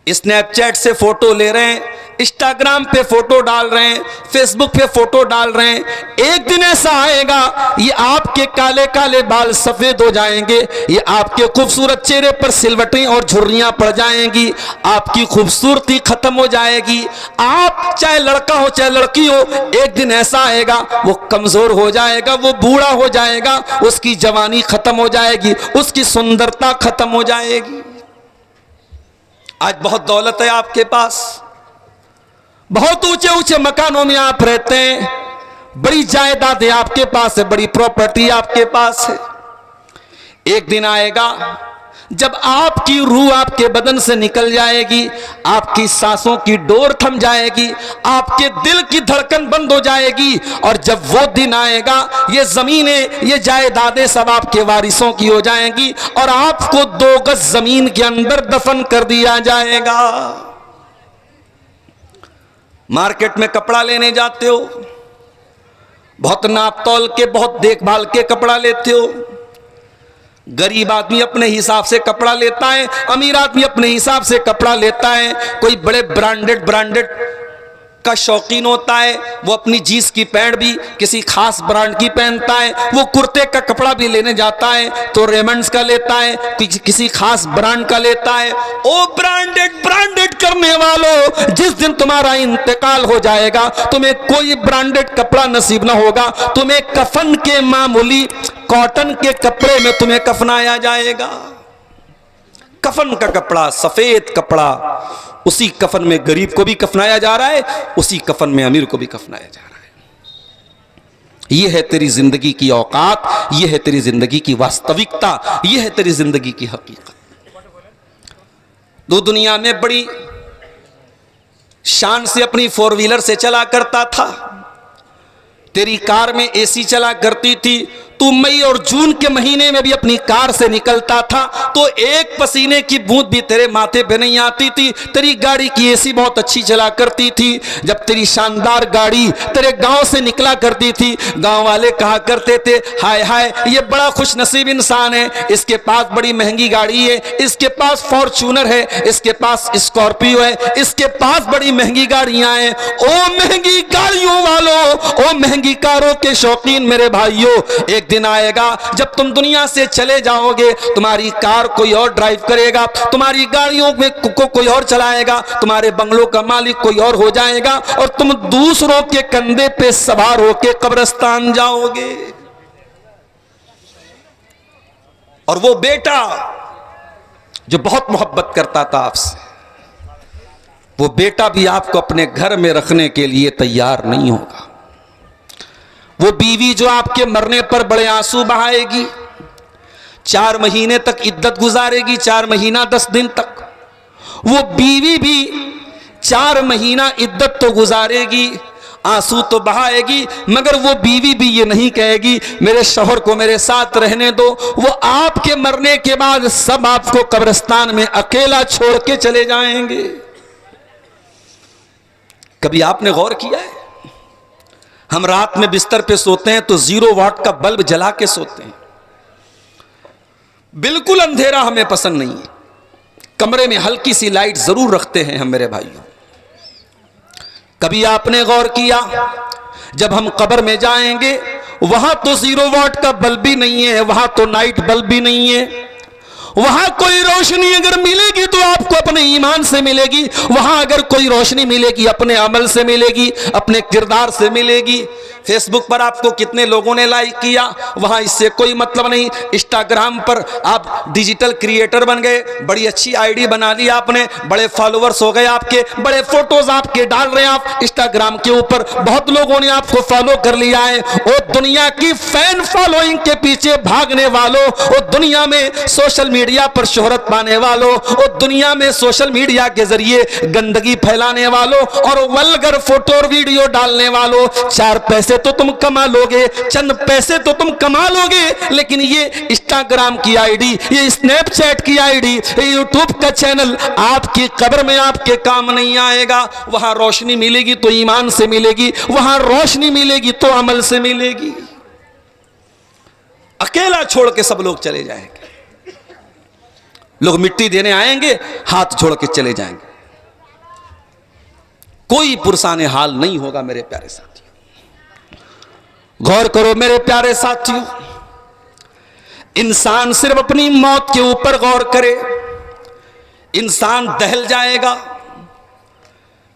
Snapchat से photo ले रहे हैं, इंस्टाग्राम पे फोटो डाल रहे हैं, फेसबुक पे फोटो डाल रहे हैं। एक दिन ऐसा आएगा ये आपके काले काले बाल सफेद हो जाएंगे, ये आपके खूबसूरत चेहरे पर सिलवटें और झुर्रियां पड़ जाएंगी, आपकी खूबसूरती खत्म हो जाएगी। आप चाहे लड़का हो चाहे लड़की हो, एक दिन ऐसा आएगा वो कमजोर हो जाएगा, वो बूढ़ा हो जाएगा, उसकी जवानी खत्म हो जाएगी, उसकी सुंदरता खत्म हो जाएगी। आज बहुत दौलत है आपके पास, बहुत ऊंचे ऊंचे मकानों में आप रहते हैं, बड़ी जायदादें आपके पास है, बड़ी प्रॉपर्टी आपके पास है। एक दिन आएगा जब आपकी रूह आपके बदन से निकल जाएगी, आपकी सांसों की डोर थम जाएगी, आपके दिल की धड़कन बंद हो जाएगी। और जब वो दिन आएगा ये जमीनें, ये जायदादें सब आपके वारिसों की हो जाएंगी और आपको 2 गज जमीन के अंदर दफन कर दिया जाएगा। मार्केट में कपड़ा लेने जाते हो, बहुत नाप तौल के, बहुत देखभाल के कपड़ा लेते हो। गरीब आदमी अपने हिसाब से कपड़ा लेता है, अमीर आदमी अपने हिसाब से कपड़ा लेता है। कोई बड़े ब्रांडेड का शौकीन होता है, वो अपनी जीन्स की पैंट भी किसी खास ब्रांड की पहनता है। वो कुर्ते का कपड़ा भी लेने जाता है तो रेमंड्स का लेता है, किसी खास ब्रांड का लेता है। ओ ब्रांडेड करने वालों, जिस दिन तुम्हारा इंतकाल हो जाएगा तुम्हें कोई ब्रांडेड कपड़ा नसीब ना होगा, तुम्हें कफन के मामूली कॉटन के कपड़े में तुम्हें कफनाया जाएगा। कफन का कपड़ा, सफेद कपड़ा, उसी कफन में गरीब को भी कफनाया जा रहा है, उसी कफन में अमीर को भी कफनाया जा रहा है। यह है तेरी जिंदगी की औकात, यह है तेरी जिंदगी की वास्तविकता, यह है तेरी जिंदगी की हकीकत। दो दुनिया में बड़ी शान से अपनी 4 व्हीलर से चला करता था, तेरी कार में एसी चला करती थी, तू मई और जून के महीने में भी अपनी कार से निकलता था तो एक पसीने की बूंद भी तेरे माथे पे नहीं आती थी। तेरी गाड़ी की एसी बहुत अच्छी चला करती थी। जब तेरी शानदार गाड़ी तेरे गांव से निकला करती थी, गांव वाले कहा करते थे, हाय हाय ये बड़ा खुशनसीब इंसान है, इसके पास बड़ी महंगी गाड़ी है, इसके पास फॉर्च्यूनर है, इसके पास स्कॉर्पियो है, इसके पास बड़ी महंगी गाड़ियां हैं। ओ महंगी गाड़ियों वालों, ओ महंगी कारों के शौकीन मेरे भाइयों, एक दिन आएगा जब तुम दुनिया से चले जाओगे, तुम्हारी कार कोई और ड्राइव करेगा, तुम्हारी गाड़ियों में को कोई और चलाएगा, तुम्हारे बंगलों का मालिक कोई और हो जाएगा और तुम दूसरों के कंधे पे सवार होके कब्रिस्तान जाओगे। और वो बेटा जो बहुत मोहब्बत करता था आपसे, वो बेटा भी आपको अपने घर में रखने के लिए तैयार नहीं होगा। वो बीवी जो आपके मरने पर बड़े आंसू बहाएगी, 4 महीने तक इद्दत गुजारेगी, 4 महीना 10 दिन तक, वो बीवी भी 4 महीना इद्दत तो गुजारेगी, आंसू तो बहाएगी, मगर वो बीवी भी ये नहीं कहेगी मेरे शौहर को मेरे साथ रहने दो। वो आपके मरने के बाद सब आपको कब्रिस्तान में अकेला छोड़ के चले जाएंगे। कभी आपने गौर किया है, हम रात में बिस्तर पे सोते हैं तो 0 वाट का बल्ब जला के सोते हैं, बिल्कुल अंधेरा हमें पसंद नहीं है, कमरे में हल्की सी लाइट जरूर रखते हैं हम मेरे भाइयों। कभी आपने गौर किया जब हम कब्र में जाएंगे वहां तो 0 वाट का बल्ब भी नहीं है, वहां तो नाइट बल्ब भी नहीं है, वहां कोई रोशनी अगर मिलेगी तो आपको अपने ईमान से मिलेगी, वहां अगर कोई रोशनी मिलेगी अपने अमल से मिलेगी, अपने किरदार से मिलेगी। फेसबुक पर आपको कितने लोगों ने लाइक किया, वहां इससे कोई मतलब नहीं। इंस्टाग्राम पर आप डिजिटल क्रिएटर बन गए, बड़ी अच्छी आईडी बना ली आपने, बड़े फॉलोअर्स हो गए आपके, बड़े फोटोज आपके डाल रहे हैं आप इंस्टाग्राम के ऊपर, बहुत लोगों ने आपको फॉलो कर लिया है। वो दुनिया की फैन फॉलोइंग के पीछे भागने वालों, वो दुनिया में सोशल मीडिया पर शोहरत पाने वालों, वो दुनिया में सोशल मीडिया के जरिए गंदगी फैलाने वालों और वल्गर फोटो और वीडियो डालने वालों, 4 पैसे तो तुम कमा लोगे, चंद पैसे तो तुम कमा लोगे, लेकिन ये इंस्टाग्राम की आईडी, ये स्नैपचैट की आईडी, ये यूट्यूब का चैनल आपकी कब्र में आपके काम नहीं आएगा। वहां रोशनी मिलेगी तो ईमान से मिलेगी, वहां रोशनी मिलेगी तो अमल से मिलेगी। अकेला छोड़ के सब लोग चले जाएंगे, लोग मिट्टी देने आएंगे हाथ जोड़ के चले जाएंगे, कोई पुरसाने हाल नहीं होगा मेरे प्यारे साथियों। गौर करो मेरे प्यारे साथियों, इंसान सिर्फ अपनी मौत के ऊपर गौर करे, इंसान दहल जाएगा।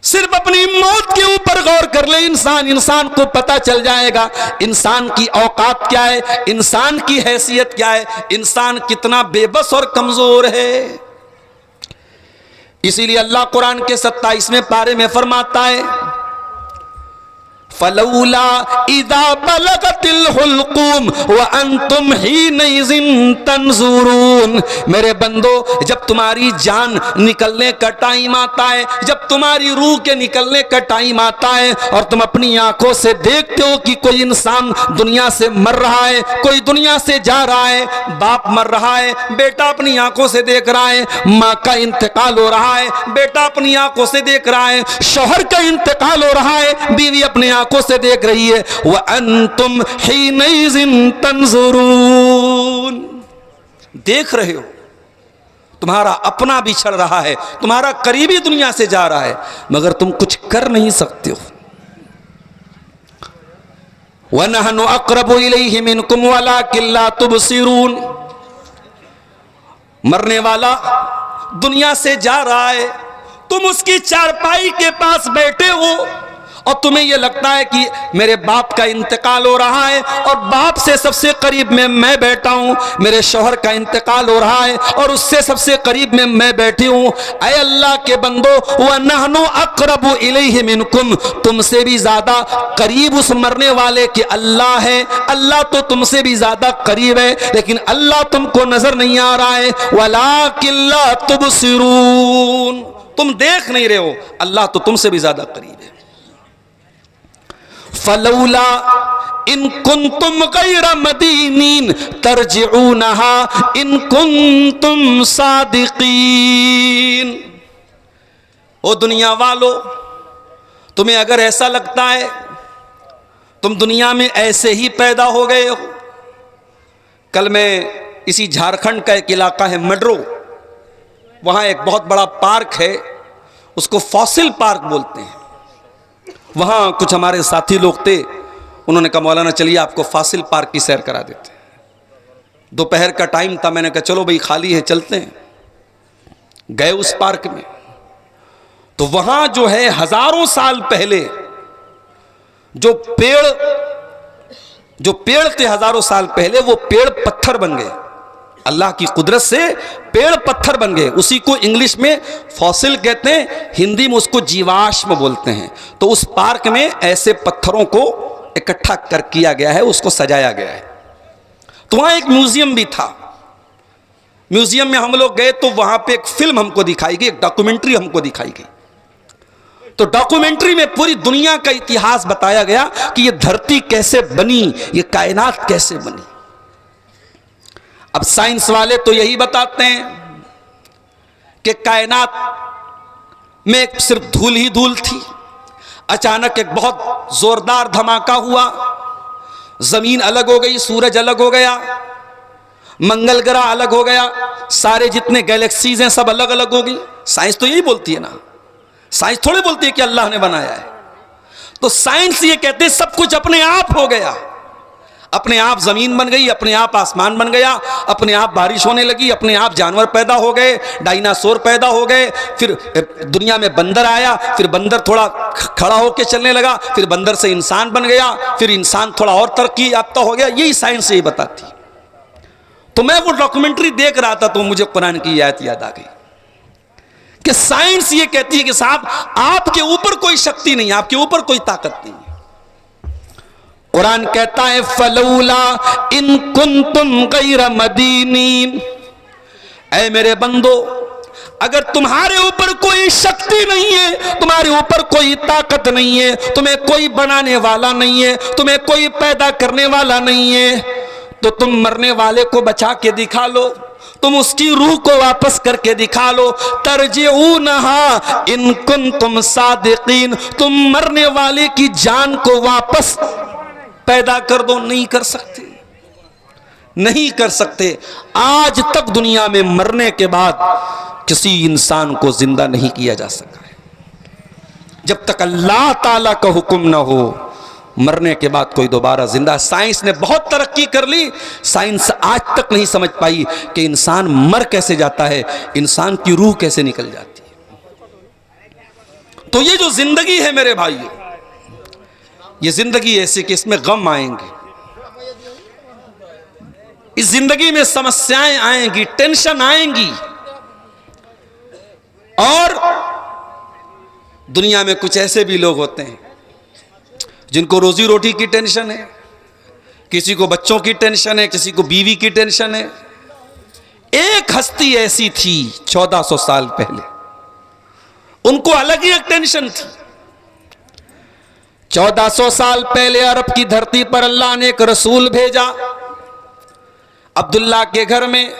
सिर्फ अपनी मौत के ऊपर गौर कर ले इंसान को पता चल जाएगा इंसान की औकात क्या है, इंसान की हैसियत क्या है, इंसान कितना बेबस और कमजोर है। इसीलिए अल्लाह कुरान के 27वें पारे में फरमाता है, फलौला इदा बलगतिल हुल्कुम व अंतुम हीनइज़िन तंजुरून। मेरे बंदो, जब तुम्हारी जान निकलने का टाइम आता है, जब तुम्हारी रूह के निकलने का टाइम आता है और तुम अपनी आंखों से देखते हो कि कोई इंसान दुनिया से मर रहा है, कोई दुनिया से जा रहा है, बाप मर रहा है, बेटा अपनी आंखों से देख रहा है, माँ का इंतकाल हो रहा है, बेटा अपनी आंखों से देख रहा है, शौहर का इंतकाल हो रहा है, बीवी अपनी आंखों से देख रही है, व अंतुम हीनइज़िन तंजुरून। देख रहे हो तुम्हारा अपना बिछड़ रहा है, तुम्हारा करीबी दुनिया से जा रहा है, मगर तुम कुछ कर नहीं सकते हो। व नहनु अक़रबु इलैहि मिनकुम वलाकिन ला तुबसिरून। मरने वाला दुनिया से जा रहा है, तुम उसकी चारपाई के पास बैठे हो और तुम्हें यह लगता है कि मेरे बाप का इंतकाल हो रहा है और बाप से सबसे करीब में मैं बैठा हूं, मेरे शौहर का इंतकाल हो रहा है और उससे सबसे करीब में मैं बैठी हूं। ऐ अल्लाह के बंदो, व नहनु अक़रबु इलैहि मिनकुम, तुमसे भी ज्यादा करीब उस मरने वाले के अल्लाह है। अल्लाह तो तुमसे भी ज्यादा करीब है, लेकिन अल्लाह तुमको नजर नहीं आ रहा है। वलाकिन ला तुबसिरून, तुम देख नहीं रहे हो, अल्लाह तो तुमसे भी ज्यादा करीब है। फलौला इन कुंतुम गैर मदीनीन तरजिऊनहा इन कुंतुम सादिकीन। ओ दुनिया वालों, तुम्हें अगर ऐसा लगता है तुम दुनिया में ऐसे ही पैदा हो गए हो। कल मैं इसी झारखंड का एक इलाका है मडरो, वहां एक बहुत बड़ा पार्क है, उसको फॉसिल पार्क बोलते हैं। वहाँ कुछ हमारे साथी लोग थे, उन्होंने कहा मौलाना चलिए आपको फासिल पार्क की सैर करा देते हैं। दोपहर का टाइम था, मैंने कहा चलो भाई खाली है चलते हैं। गए उस पार्क में, तो वहाँ जो है हजारों साल पहले जो पेड़ थे, हजारों साल पहले वो पेड़ पत्थर बन गए। अल्लाह की कुदरत से पेड़ पत्थर बन गए। उसी को इंग्लिश में फॉसिल कहते हैं, हिंदी में उसको जीवाश्म बोलते हैं। तो उस पार्क में ऐसे पत्थरों को इकट्ठा कर किया गया है, उसको सजाया गया है। तो वहां एक म्यूजियम भी था। म्यूजियम में हम लोग गए तो वहां पे एक फिल्म हमको दिखाई गई, एक डॉक्यूमेंट्री हमको दिखाई गई। तो डॉक्यूमेंट्री में पूरी दुनिया का इतिहास बताया गया कि ये धरती कैसे बनी, ये कायनात कैसे बनी। अब साइंस वाले तो यही बताते हैं कि कायनात में सिर्फ धूल ही धूल थी। अचानक एक बहुत जोरदार धमाका हुआ, जमीन अलग हो गई, सूरज अलग हो गया, मंगल ग्रह अलग हो गया, सारे जितने गैलेक्सीज हैं सब अलग अलग हो गई। साइंस तो यही बोलती है ना, साइंस थोड़ी बोलती है कि अल्लाह ने बनाया है। तो साइंस ये कहते हैं सब कुछ अपने आप हो गया, अपने आप जमीन बन गई, अपने आप आसमान बन गया, अपने आप बारिश होने लगी, अपने आप जानवर पैदा हो गए, डायनासोर पैदा हो गए, फिर दुनिया में बंदर आया, फिर बंदर थोड़ा खड़ा होकर चलने लगा, फिर बंदर से इंसान बन गया, फिर इंसान थोड़ा और तरक्की याफ्ता हो गया। यही साइंस यही बताती। तो मैं वो डॉक्यूमेंट्री देख रहा था तो मुझे कुरान की आयत याद आ गई कि साइंस ये कहती है कि साहब आपके ऊपर कोई शक्ति नहीं, आपके ऊपर कोई ताकत नहीं। कुरान कहता है फलौला इन कुंतुम गैर मदीनीन, ऐ मेरे बंदो अगर तुम्हारे ऊपर कोई शक्ति नहीं है, तुम्हारे ऊपर कोई ताकत नहीं है, तुम्हें कोई बनाने वाला नहीं है, तुम्हें कोई पैदा करने वाला नहीं है, तो तुम मरने वाले को बचा के दिखा लो, तुम उसकी रूह को वापस करके दिखा लो। तरजिऊनहा इन कुंतुम सादिकीन, तुम मरने वाले की जान को वापस पैदा कर दो। नहीं कर सकते, नहीं कर सकते। आज तक दुनिया में मरने के बाद किसी इंसान को जिंदा नहीं किया जा सका है। जब तक अल्लाह ताला का हुक्म ना हो, मरने के बाद कोई दोबारा जिंदा। साइंस ने बहुत तरक्की कर ली, साइंस आज तक नहीं समझ पाई कि इंसान मर कैसे जाता है, इंसान की रूह कैसे निकल जाती है। तो ये जो जिंदगी है मेरे भाइयों, ये जिंदगी ऐसी कि इसमें गम आएंगे, इस जिंदगी में समस्याएं आएंगी, टेंशन आएंगी, और दुनिया में कुछ ऐसे भी लोग होते हैं जिनको रोजी रोटी की टेंशन है, किसी को बच्चों की टेंशन है, किसी को बीवी की टेंशन है। एक हस्ती ऐसी थी 1400 साल पहले, उनको अलग ही एक टेंशन थी। 1400 साल पहले अरब की धरती पर अल्लाह ने एक रसूल भेजा। अब्दुल्ला के घर में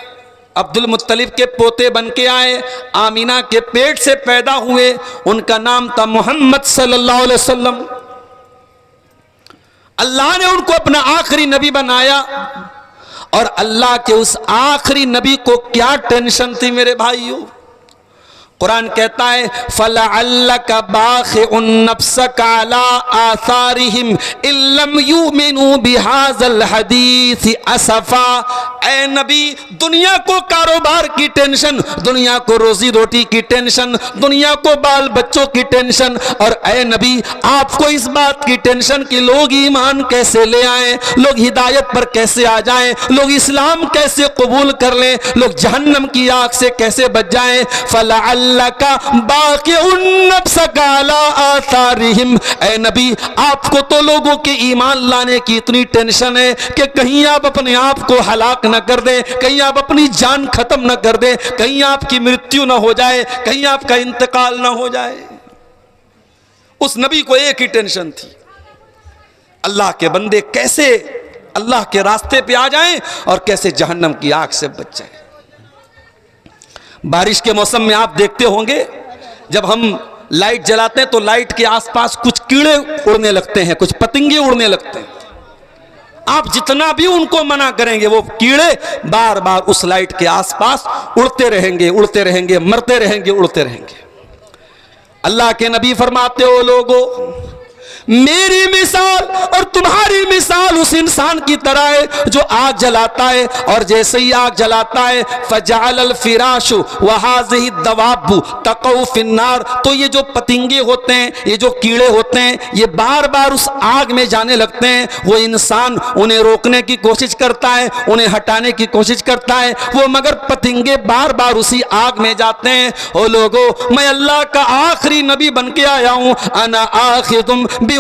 अब्दुल मुत्तलिब के पोते बन के आए, आमीना के पेट से पैदा हुए, उनका नाम था मोहम्मद सल्लल्लाहु अलैहि वसल्लम। अल्लाह ने उनको अपना आखिरी नबी बनाया, और अल्लाह के उस आखिरी नबी को क्या टेंशन थी मेरे भाइयों। कुरान कहता है फलअल्लका बाखिउन नफ्सका अला आसारिहिम इल्लम युमिनु बिहाज़ल हदीस असफा। ऐ नबी, दुनिया को कारोबार की टेंशन, दुनिया को रोजी रोटी की टेंशन, दुनिया को बाल बच्चों की टेंशन, और ऐ नबी आपको इस बात की टेंशन कि लोग ईमान कैसे ले आए, लोग हिदायत पर कैसे आ जाएं, लोग इस्लाम कैसे कबूल कर लें, लोग जहन्नम की आग से कैसे बच जाएं। फलअल्लका बाक़िउन नफ्सका अला आसारिहिम। ऐ नबी आपको तो लोगों के ईमान लाने की इतनी टेंशन है कि कहीं आप अपने आप को हलाक न कर दें, कहीं आप अपनी जान खत्म न कर दें, कहीं आपकी मृत्यु न हो जाए, कहीं आपका इंतकाल न हो जाए। उस नबी को एक ही टेंशन थी, अल्लाह के बंदे कैसे अल्लाह के रास्ते पे आ जाएं और कैसे जहन्नम की आग से बच जाएं। बारिश के मौसम में आप देखते होंगे, जब हम लाइट जलाते हैं तो लाइट के आसपास कुछ कीड़े उड़ने लगते हैं, कुछ पतंगे उड़ने लगते हैं। आप जितना भी उनको मना करेंगे, वो कीड़े बार बार उस लाइट के आसपास उड़ते रहेंगे, उड़ते रहेंगे, मरते रहेंगे, उड़ते रहेंगे। अल्लाह के नबी फरमाते हो लोगों, मेरी मिसाल और तुम्हारी मिसाल उस इंसान की तरह है जो आग जलाता है, और जैसे ही आग जलाता है फजाअल फिराशु व हाज़िही दवाबु तक़उ फिन्नार। तो ये जो पतंगे होते हैं, ये जो कीड़े होते हैं, ये बार बार उस आग में जाने लगते हैं। वो इंसान उन्हें रोकने की कोशिश करता है, उन्हें हटाने की कोशिश करता है, वो मगर पतंगे बार बार उसी आग में जाते हैं। ओ लोगों, मैं अल्लाह का आखिरी नबी बन के आया हूँ। अना आखिदुम मैं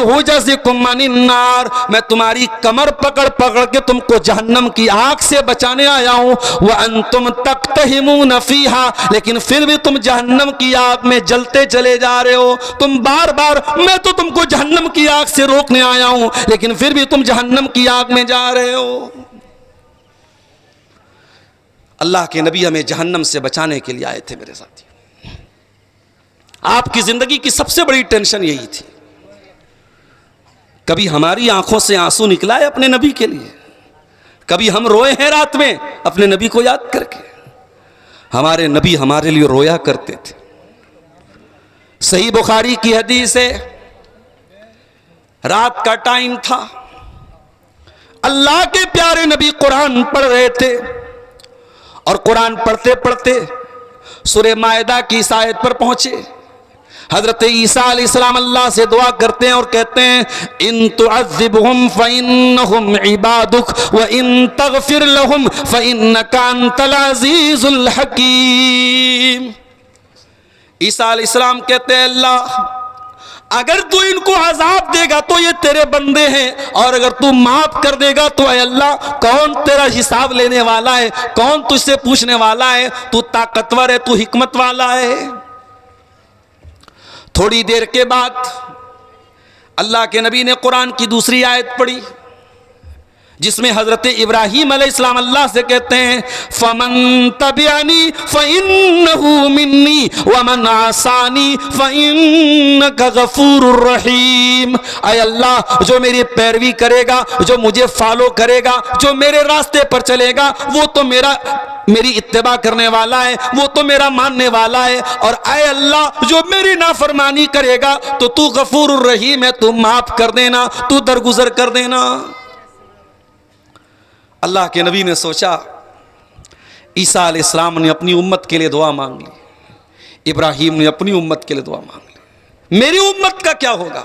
तुम्हारी कमर पकड़ पकड़ के तुमको जहन्नम की आग से बचाने आया हूं। वह अंतुम तक़तहिमून फीहा, लेकिन फिर भी तुम जहन्नम की आग में जलते चले जा रहे हो। तुम बार बार, मैं तो तुमको जहन्नम की आग से रोकने आया हूं, लेकिन फिर भी तुम जहन्नम की आग में जा रहे हो। अल्लाह के नबी हमें जहन्नम से बचाने के लिए आए थे मेरे साथी। आपकी जिंदगी की सबसे बड़ी टेंशन यही थी। कभी हमारी आंखों से आंसू निकला है अपने नबी के लिए? कभी हम रोए हैं रात में अपने नबी को याद करके? हमारे नबी हमारे लिए रोया करते थे। सही बुखारी की हदीस है, रात का टाइम था, अल्लाह के प्यारे नबी कुरान पढ़ रहे थे, और कुरान पढ़ते पढ़ते सूरह मायदा की इस आयत पर पहुंचे। हजरत ईसा अलैहिस्सलाम अल्लाह से दुआ करते हैं और कहते हैं, इन तुअज़्ज़िबहुम फ़इन्नहुम इबादुक व इन तग़फ़िर लहुम फ़इन्नका अंतल अज़ीज़ुल हकीम। ईसा अलैहिस्सलाम कहते हैं, अल्लाह अगर तू इनको अजाब देगा तो ये तेरे बंदे हैं, और अगर तू माफ कर देगा तो अल्लाह कौन तेरा हिसाब लेने वाला है, कौन तुझसे पूछने वाला है? तू ताकतवर है, तू हिकमत वाला है। थोड़ी देर के बाद अल्लाह के नबी ने कुरान की दूसरी आयत पढ़ी, जिसमें हजरत इब्राहीम अलैहिस्सलाम अल्लाह से कहते हैं फमन तबिअनी फइन्नहु मिन्नी वमन आसानी फइन्नका गफूरुर रहीम। ऐ अल्लाह, जो मेरी पैरवी करेगा, जो मुझे फॉलो करेगा, जो मेरे रास्ते पर चलेगा, वो तो मेरी इत्तिबा करने वाला है, वो तो मेरा मानने वाला है। और ऐ अल्लाह, जो मेरी नाफरमानी करेगा तो तू गफूरुर रहीम है, तू माफ कर देना, तू दरगुजर कर देना। अल्लाह के नबी ने सोचा, ईसा अलैहिस्सलाम ने अपनी उम्मत के लिए दुआ मांग ली, इब्राहीम ने अपनी उम्मत के लिए दुआ मांग ली, मेरी उम्मत का क्या होगा।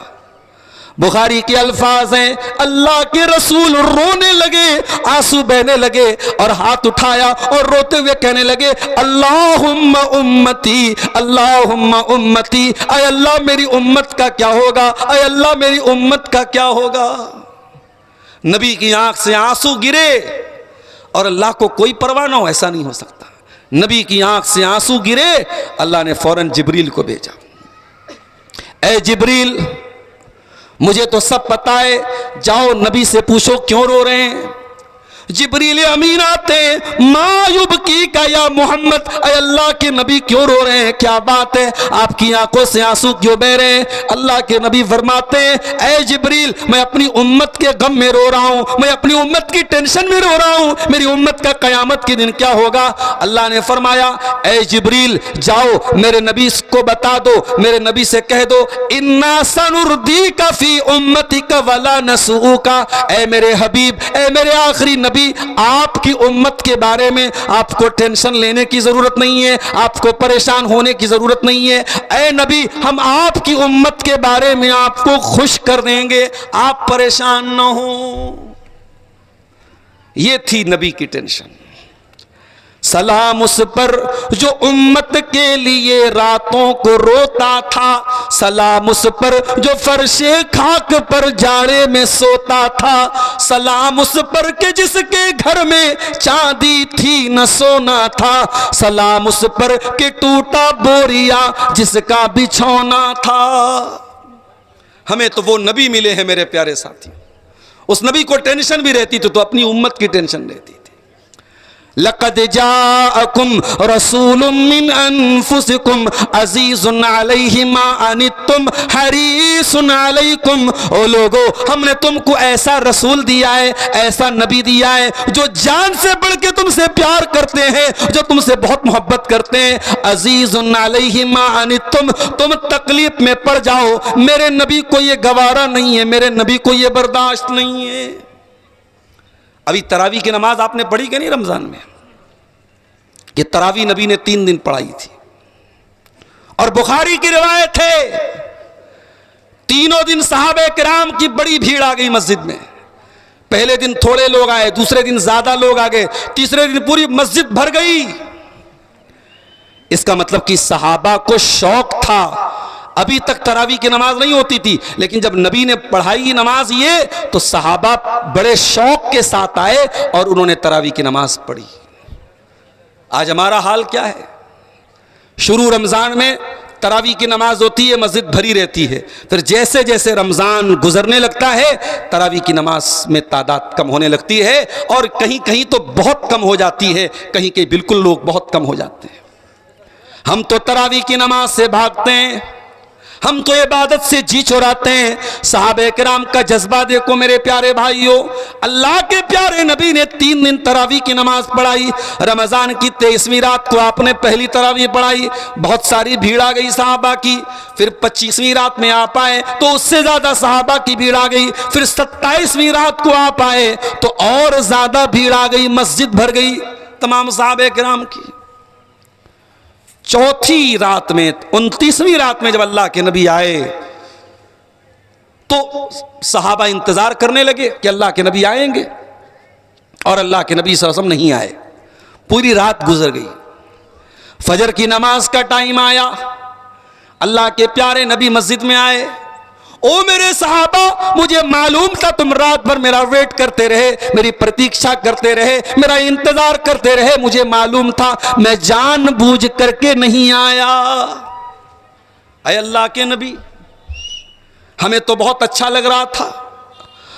बुखारी के अल्फाज हैं, अल्लाह के रसूल रोने लगे, आंसू बहने लगे और हाथ उठाया और रोते हुए कहने लगे अल्लाहुम्मा उम्मती, अल्लाहुम्मा उम्मती। ऐ अल्लाह, मेरी उम्मत का क्या होगा, ऐ अल्लाह, मेरी उम्मत का क्या होगा। नबी की आंख से आंसू गिरे और अल्लाह को कोई परवाह ना हो, ऐसा नहीं हो सकता। नबी की आंख से आंसू गिरे, अल्लाह ने फौरन जिब्रील को भेजा। ऐ जिब्रील, मुझे तो सब पता है, जाओ नबी से पूछो क्यों रो रहे हैं। जिब्रील अमीन आते, मायुब की का या मोहम्मद, अल्लाह के नबी क्यों रो रहे हैं, क्या बात है, आपकी आंखों से आंसू क्यों बह रहे हैं। अल्लाह के नबी फरमाते हैं, ऐ जिब्रील, मैं अपनी उम्मत के गम में रो रहा हूं, मैं अपनी उम्मत की टेंशन में रो रहा हूं, मेरी उम्मत का कयामत के दिन क्या होगा। अल्लाह ने फरमाया, ऐ जिब्रील, जाओ मेरे नबी को बता दो, मेरे नबी से कह दो इन्ना सनुर्दीका फी उम्मतिका वला नसूका। ऐ मेरे हबीब, ऐ मेरे आखिरी नबी, आपकी उम्मत के बारे में आपको टेंशन लेने की जरूरत नहीं है, आपको परेशान होने की जरूरत नहीं है। ऐ नबी, हम आपकी उम्मत के बारे में आपको खुश कर देंगे, आप परेशान ना हो। यह थी नबी की टेंशन। सलाम उस पर जो उम्मत के लिए रातों को रोता था, सलाम उस पर जो फर्शे खाक पर जाड़े में सोता था, सलाम उस पर के जिसके घर में चांदी थी न सोना था, सलाम उस पर के टूटा बोरिया जिसका बिछौना था। हमें तो वो नबी मिले हैं मेरे प्यारे साथी, उस नबी को टेंशन भी रहती थी तो अपनी उम्मत की टेंशन रहती थी। लक़द जाअकुम रसूलुम मिन अनफुसिकुम अज़ीज़ुन अलैहि मा अनित्तुम हरीसुन अलैकुम। ओ लोगो, हमने तुमको ऐसा रसूल दिया है, ऐसा नबी दिया है जो जान से बढ़ के तुमसे प्यार करते हैं, जो तुमसे बहुत मोहब्बत करते हैं। अज़ीज़ुन अलैहि मा अनित्तुम, तुम तकलीफ में पड़ जाओ, मेरे नबी को ये गवारा नहीं है, मेरे नबी को ये बर्दाश्त नहीं है। अभी तरावी की नमाज आपने पढ़ी कि नहीं रमजान में? ये तरावी नबी ने 3 दिन पढ़ाई थी और बुखारी की रिवायत है, तीनों दिन सहाबे किराम की बड़ी भीड़ आ गई मस्जिद में। पहले दिन थोड़े लोग आए, दूसरे दिन ज्यादा लोग आ गए, तीसरे दिन पूरी मस्जिद भर गई। इसका मतलब कि सहाबा को शौक था। अभी तक तरावी की नमाज नहीं होती थी, लेकिन जब नबी ने पढ़ाई नमाज ये, तो सहाबा बड़े शौक के साथ आए और उन्होंने तरावी की नमाज पढ़ी। आज हमारा हाल क्या है? शुरू रमजान में तरावी की नमाज होती है, मस्जिद भरी रहती है, फिर जैसे जैसे रमजान गुजरने लगता है तरावी की नमाज में तादाद कम होने लगती है और कहीं कहीं तो बहुत कम हो जाती है, कहीं कहीं बिल्कुल लोग बहुत कम हो जाते हैं। हम तो तरावी की नमाज से भागते हैं, हम तो इबादत से जी चुराते हैं। सहाबे किराम का जज्बा देखो मेरे प्यारे भाइयों, अल्लाह के प्यारे नबी ने 3 दिन तरावी की नमाज पढ़ाई। रमजान की 23वीं रात को आपने पहली तरावी पढ़ाई, बहुत सारी भीड़ आ गई सहाबा की। फिर 25वीं रात में आप आए तो उससे ज्यादा सहाबा की भीड़ आ गई। फिर 27वीं रात को आप आए तो और ज्यादा भीड़ आ गई, मस्जिद भर गई तमाम सहाबे किराम की। चौथी रात में, 29वीं रात में जब अल्लाह के नबी आए तो सहाबा इंतजार करने लगे कि अल्लाह के नबी आएंगे, और अल्लाह के नबी सल्लल्लाहु अलैहि वसल्लम नहीं आए। पूरी रात गुजर गई, फजर की नमाज का टाइम आया, अल्लाह के प्यारे नबी मस्जिद में आए। ओ मेरे सहाबा, मुझे मालूम था तुम रात भर मेरा वेट करते रहे, मेरी प्रतीक्षा करते रहे, मेरा इंतजार करते रहे, मुझे मालूम था, मैं जानबूझ करके नहीं आया। अय अल्लाह के नबी, हमें तो बहुत अच्छा लग रहा था,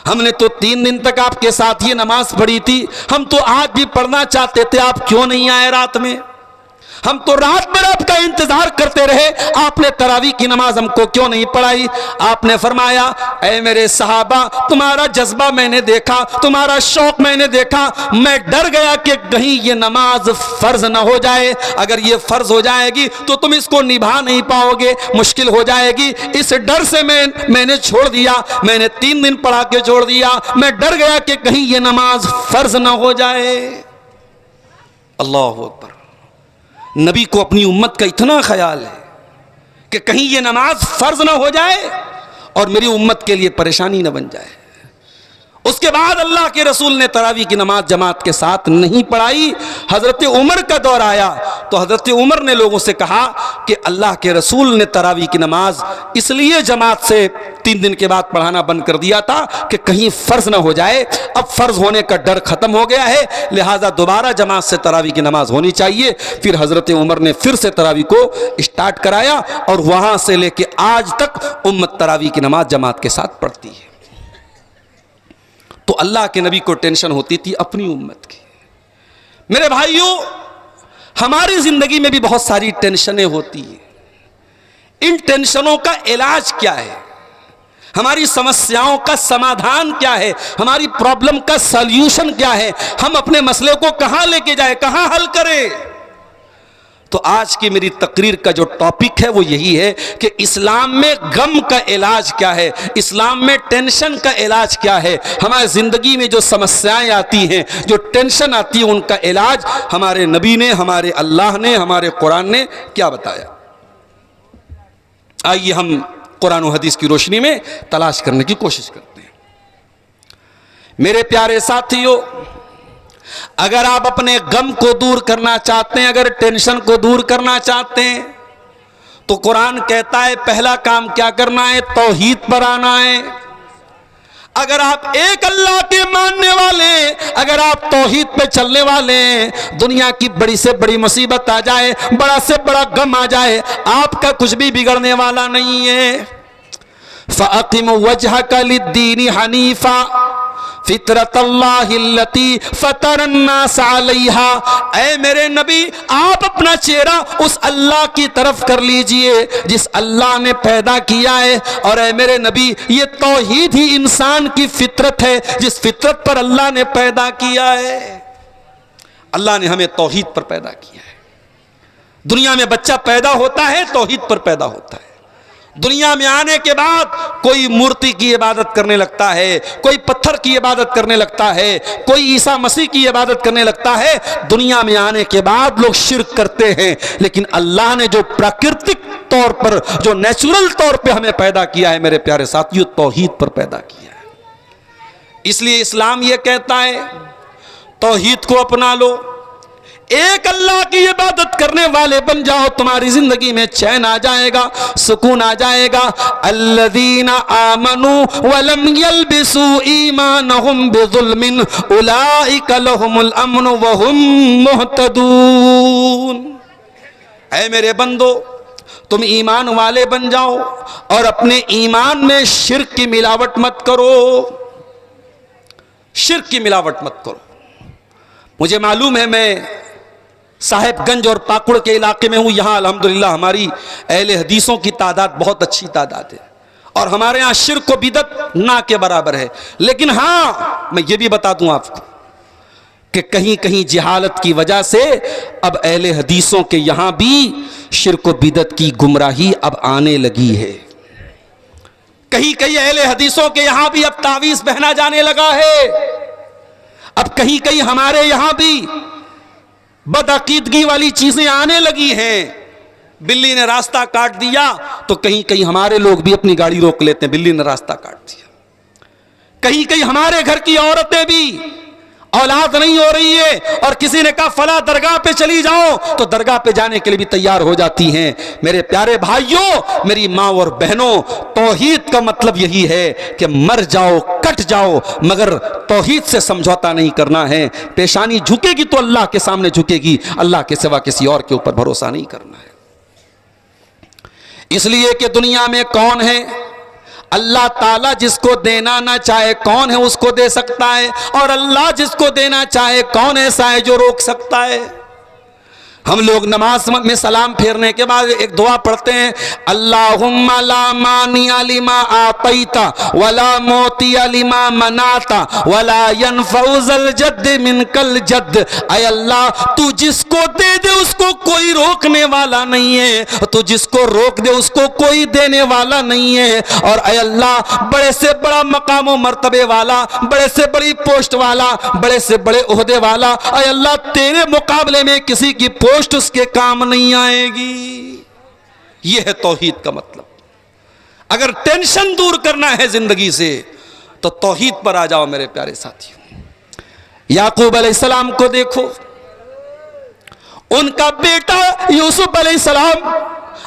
हमने तो 3 दिन तक आपके साथ ये नमाज पढ़ी थी, हम तो आज भी पढ़ना चाहते थे, आप क्यों नहीं आए रात में? हम तो रात भर आपका इंतजार करते रहे, आपने तरावी की नमाज हमको क्यों नहीं पढ़ाई? आपने फरमाया, ऐ मेरे सहाबा, तुम्हारा जज्बा मैंने देखा, तुम्हारा शौक मैंने देखा, मैं डर गया कि कहीं ये नमाज फर्ज ना हो जाए। अगर ये फर्ज हो जाएगी तो तुम इसको निभा नहीं पाओगे, मुश्किल हो जाएगी। इस डर से मैंने छोड़ दिया, मैंने 3 दिन पढ़ा के छोड़ दिया। मैं डर गया कि कहीं ये नमाज फर्ज ना हो जाए। अल्लाहु अकबर। नबी को अपनी उम्मत का इतना ख्याल है कि कहीं ये नमाज फर्ज ना हो जाए और मेरी उम्मत के लिए परेशानी ना बन जाए। उसके बाद अल्लाह के रसूल ने तरावी की नमाज जमात के साथ नहीं पढ़ाई। हजरत उमर का दौर आया तो हजरत उमर ने लोगों से कहा कि अल्लाह के रसूल ने तरावी की नमाज इसलिए जमात से 3 दिन के बाद पढ़ाना बंद कर दिया था कि कहीं फर्ज ना हो जाए। अब फर्ज होने का डर खत्म हो गया है, लिहाजा दोबारा जमात से तरावी की नमाज होनी चाहिए। फिर हजरत उमर ने फिर से तरावी को स्टार्ट कराया और वहां से लेके आज तक उम्मत तरावी की नमाज जमात के साथ पढ़ती है। तो अल्लाह के नबी को टेंशन होती थी अपनी उम्मत की। मेरे भाइयों, हमारी जिंदगी में भी बहुत सारी टेंशनें होती हैं। इन टेंशनों का इलाज क्या है? हमारी समस्याओं का समाधान क्या है? हमारी प्रॉब्लम का सॉल्यूशन क्या है? हम अपने मसले को कहां लेके जाए, कहां हल करें? तो आज की मेरी तकरीर का जो टॉपिक है वो यही है कि इस्लाम में गम का इलाज क्या है, इस्लाम में टेंशन का इलाज क्या है। हमारी ज़िंदगी में जो समस्याएं आती हैं, जो टेंशन आती है, उनका इलाज हमारे नबी ने, हमारे अल्लाह ने, हमारे कुरान ने क्या बताया। आइए हम कुरान और हदीस की रोशनी में तलाश करने की कोशिश करते हैं। मेरे प्यारे साथियों, अगर आप अपने गम को दूर करना चाहते हैं, अगर टेंशन को दूर करना चाहते हैं, तो कुरान कहता है पहला काम क्या करना है? तौहीद पर आना है। अगर आप एक अल्लाह के मानने वाले, अगर आप तौहीद पे चलने वाले, दुनिया की बड़ी से बड़ी मुसीबत आ जाए, बड़ा से बड़ा गम आ जाए, आपका कुछ भी बिगड़ने वाला नहीं है। फ़अक़िम वजहका लिद्दीन हनीफ़ा फितरतल्लाहिल्लती फ़तरन्नास अलैहा। ऐ मेरे नबी, आप अपना चेहरा उस अल्लाह की तरफ कर लीजिए जिस अल्लाह ने पैदा किया है। और ऐ मेरे नबी, ये तौहीद ही इंसान की फितरत है, जिस फितरत पर अल्लाह ने पैदा किया है। अल्लाह ने हमें तौहीद पर पैदा किया है। दुनिया में बच्चा पैदा होता है तौहीद पर पैदा होता है। दुनिया में आने के बाद कोई मूर्ति की इबादत करने लगता है, कोई पत्थर की इबादत करने लगता है, कोई ईसा मसीह की इबादत करने लगता है। दुनिया में आने के बाद लोग शिर्क करते हैं, लेकिन अल्लाह ने जो प्राकृतिक तौर पर, जो नेचुरल तौर पे हमें पैदा किया है, मेरे प्यारे साथियों, तौहीद पर पैदा किया है। इसलिए इस्लाम ये कहता है तौहीद को अपना लो, एक अल्लाह की इबादत करने वाले बन जाओ, तुम्हारी जिंदगी में चैन आ जाएगा, सुकून आ जाएगा। अल्लज़ीना आमनू वलम यल्बिसू ईमानहुम बिज़ुल्मिन उलाइका लहुमुल अम्नु वहुम मुहतदून। ऐ मेरे बंदो, तुम ईमान वाले बन जाओ और अपने ईमान में शिर्क की मिलावट मत करो, शिर्क की मिलावट मत करो। मुझे मालूम है, मैं साहेबगंज और पाकुड़ के इलाके में हूँ। यहाँ अल्हम्दुलिल्लाह हमारी अहले हदीसों की तादाद बहुत अच्छी तादाद है और हमारे यहाँ शिर्क व बिदअत ना के बराबर है। लेकिन हाँ, मैं ये भी बता दूँ आपको कि कहीं कहीं जहालत की वजह से अब अहले हदीसों के यहाँ भी शिर्क व बिदअत की गुमराही अब आने लगी है। कहीं कहीं अहले हदीसों के यहाँ भी अब तावीज़ पहना जाने लगा है। अब कहीं कहीं हमारे यहाँ भी बदअकीदगी वाली चीजें आने लगी हैं। बिल्ली ने रास्ता काट दिया तो कहीं कहीं हमारे लोग भी अपनी गाड़ी रोक लेते हैं, बिल्ली ने रास्ता काट दिया। कहीं कहीं हमारे घर की औरतें भी, औलाद नहीं हो रही है और किसी ने कहा फला दरगाह पे चली जाओ, तो दरगाह पे जाने के लिए भी तैयार हो जाती हैं। मेरे प्यारे भाइयों, मेरी माँ और बहनों, तौहीद का मतलब यही है कि मर जाओ, कट जाओ, मगर तौहीद से समझौता नहीं करना है। पेशानी झुकेगी तो अल्लाह के सामने झुकेगी, अल्लाह के सिवा किसी और के ऊपर भरोसा नहीं करना है। इसलिए कि दुनिया में कौन है? अल्लाह ताला जिसको देना ना चाहे कौन है उसको दे सकता है, और अल्लाह जिसको देना चाहे कौन ऐसा है जो रोक सकता है। हम लोग नमाज में सलाम फेरने के बाद एक दुआ पढ़ते हैं, अल्लाहुम्मा ला मानिया लिमा आतैता वला मोतिया लिमा मनाता वला यनफउज़ल जद्द मिनकल जद्द। ऐ अल्लाह तू जिसको दे दे उसको कोई रोकने वाला नहीं है, तू जिसको रोक दे उसको कोई देने वाला नहीं है। और ऐ अल्लाह बड़े से बड़ा मकाम मर्तबे वाला, बड़े से बड़ी पोस्ट वाला, बड़े से बड़े ओहदे वाला, ऐ अल्लाह तेरे मुकाबले में किसी की पोस्ट उसके काम नहीं आएगी। यह है तौहीद का मतलब। अगर टेंशन दूर करना है जिंदगी से तो तौहीद पर आ जाओ मेरे प्यारे साथियों। याकूब अलैहिस्सलाम को देखो, उनका बेटा यूसुफ अलैहिस्सलाम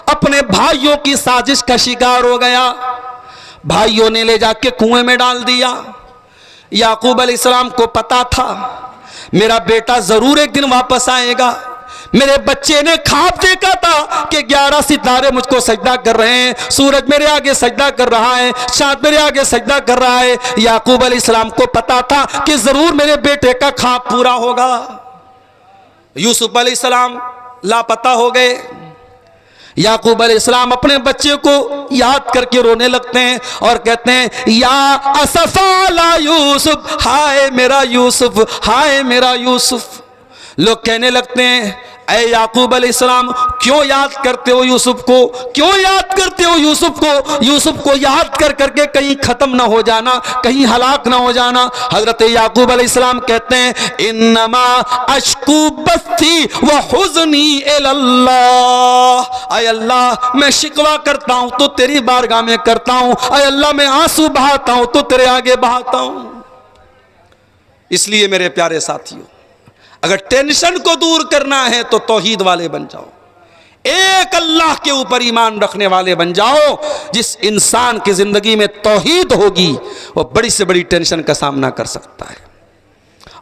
अपने भाइयों की साजिश का शिकार हो गया। भाइयों ने ले जाके कुएं में डाल दिया। याकूब अलैहिस्सलाम को पता था मेरा बेटा जरूर एक दिन वापस आएगा। मेरे बच्चे ने ख्वाब देखा था कि 11 सितारे मुझको सजदा कर रहे हैं, सूरज मेरे आगे सजदा कर रहा है, चांद मेरे आगे सजदा कर रहा है। याकूब अलैहिस्सलाम को पता था कि जरूर मेरे बेटे का ख्वाब पूरा होगा। यूसुफ अलैहिस्सलाम लापता हो गए। याकूब अलैहिस्सलाम अपने बच्चे को याद करके रोने लगते हैं और कहते हैं, या असफा अला यूसुफ, हाय मेरा यूसुफ, हाय मेरा यूसुफ। लोग कहने लगते हैं, ऐ याकूब अलैहिस्सलाम क्यों याद करते हो यूसुफ को, क्यों याद करते हो यूसुफ को? यूसुफ को याद कर करके कहीं खत्म ना हो जाना, कहीं हलाक ना हो जाना। हजरत याकूब अलैहिस्सलाम कहते हैं, इन्नमा अश्कू बस्ती व हुज़नी इलल्लाह। ऐ अल्लाह मैं शिकवा करता हूं तो तेरी बारगाह में करता हूं, ऐ अल्लाह मैं आंसू बहाता हूं तो तेरे आगे बहाता हूं। इसलिए मेरे प्यारे साथियों, अगर टेंशन को दूर करना है तो तौहीद वाले बन जाओ, एक अल्लाह के ऊपर ईमान रखने वाले बन जाओ। जिस इंसान की जिंदगी में तौहीद होगी वो बड़ी से बड़ी टेंशन का सामना कर सकता है।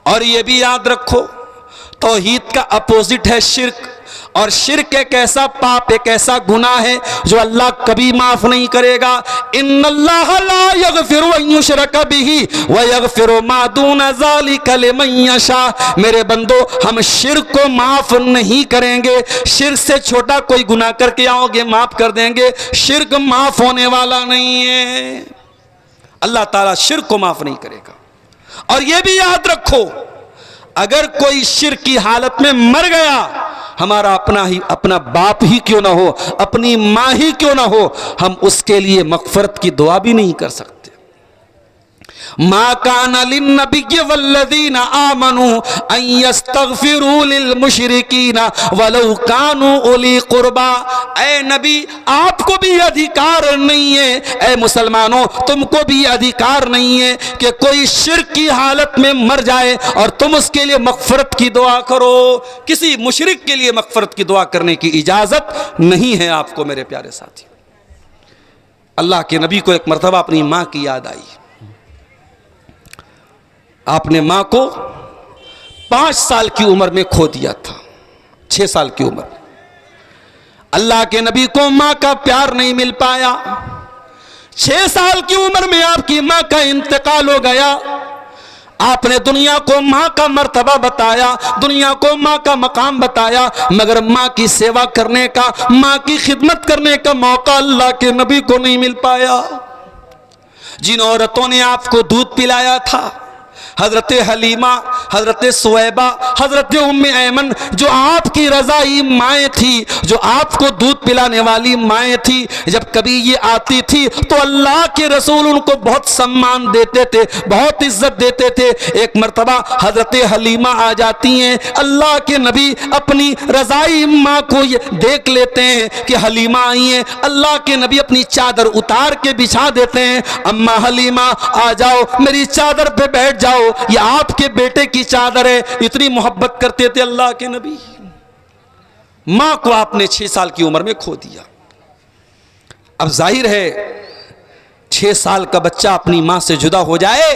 और ये भी याद रखो, तौहीद का अपोजिट है शिर्क, और शिर्क एक ऐसा पाप, एक ऐसा गुनाह है जो अल्लाह कभी माफ नहीं करेगा। इन्नल्लाह ला यगफिरु अन युशरका बिही व यगफिरु मा दूना ज़ालिका लिमन यशा। मेरे बंदो, हम शिर्क को माफ नहीं करेंगे। शिर्क से छोटा कोई गुनाह करके आओगे माफ कर देंगे, शिर्क माफ होने वाला नहीं है। अल्लाह ताला शिर्क को माफ नहीं करेगा। और यह भी याद रखो, अगर कोई शिर्क की हालत में मर गया, हमारा अपना बाप ही क्यों ना हो, अपनी मां ही क्यों ना हो, हम उसके लिए मगफरत की दुआ भी नहीं कर सकते। मा काना लिन्नबिय्य वल्लज़ीना आमनू अन यस्तगफिरू लिल मुशरिकीना वलौ कानू उली कुर्बा। ऐ नबी, आपको भी अधिकार नहीं है, ऐ मुसलमानों तुमको भी अधिकार नहीं है कि कोई शिर्क की हालत में मर जाए और तुम उसके लिए मगफरत की दुआ करो। किसी मुशरिक के लिए मगफरत की दुआ करने की इजाजत नहीं है आपको। मेरे प्यारे साथी, अल्लाह के नबी को एक मरतबा अपनी मां की याद आई। आपने मां को 5 साल की उम्र में खो दिया था, 6 साल की उम्र। अल्लाह के नबी को मां का प्यार नहीं मिल पाया। 6 साल की उम्र में आपकी मां का इंतकाल हो गया। आपने दुनिया को मां का मर्तबा बताया, दुनिया को मां का मकाम बताया, मगर मां की सेवा करने का, मां की खिदमत करने का मौका अल्लाह के नबी को नहीं मिल पाया। जिन औरतों ने आपको दूध पिलाया था, हजरत हलीमा, हजरत सुवैबा, हजरत उम्मे ऐमन, जो आपकी रज़ाई माएँ थी, जो आपको दूध पिलाने वाली माएँ थी, जब कभी ये आती थी तो अल्लाह के रसूल उनको बहुत सम्मान देते थे, बहुत इज्जत देते थे। एक मर्तबा हजरत हलीमा आ जाती हैं, अल्लाह के नबी अपनी रज़ाई माँ को ये देख लेते हैं कि हलीमा आई हैं। अल्लाह के नबी अपनी चादर उतार के बिछा देते हैं, अम्मा हलीमा आ जाओ, मेरी चादर पे बैठ जाओ, ये आपके बेटे की चादर है। इतनी मोहब्बत करते थे अल्लाह के नबी। मां को आपने 6 साल की उम्र में खो दिया। अब जाहिर है 6 साल का बच्चा अपनी मां से जुदा हो जाए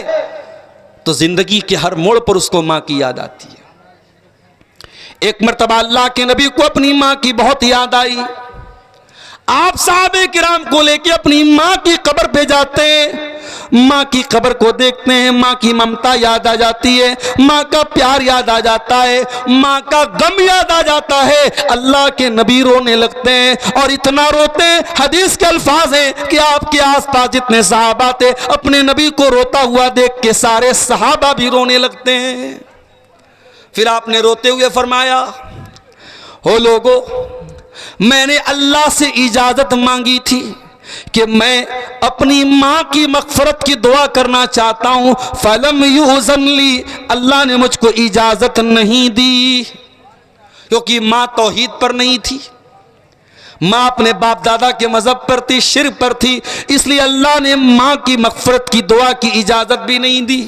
तो जिंदगी के हर मोड़ पर उसको मां की याद आती है। एक मर्तबा अल्लाह के नबी को अपनी मां की बहुत याद आई। आप साहबे किराम को लेके अपनी माँ की कब्र पे जाते हैं, माँ की कब्र को देखते हैं, माँ की ममता याद आ जाती है, माँ का प्यार याद आ जाता है, माँ का गम याद आ जाता है। अल्लाह के नबी रोने लगते हैं और इतना रोते हैं, हदीस के अल्फाज हैं कि आपके आसपास जितने सहाबा थे अपने नबी को रोता हुआ देख के सारे सहाबा भी रोने लगते हैं। फिर आपने रोते हुए फरमाया, हो लोगो, मैंने अल्लाह से इजाजत मांगी थी कि मैं अपनी माँ की मग़फ़िरत की दुआ करना चाहता हूँ, फलम युज़न ली, अल्लाह ने मुझको इजाज़त नहीं दी, क्योंकि माँ तौहीद पर नहीं थी, माँ अपने बाप दादा के मज़हब पर थी, शिर्क पर थी, इसलिए अल्लाह ने माँ की मग़फ़िरत की दुआ की इजाज़त भी नहीं दी।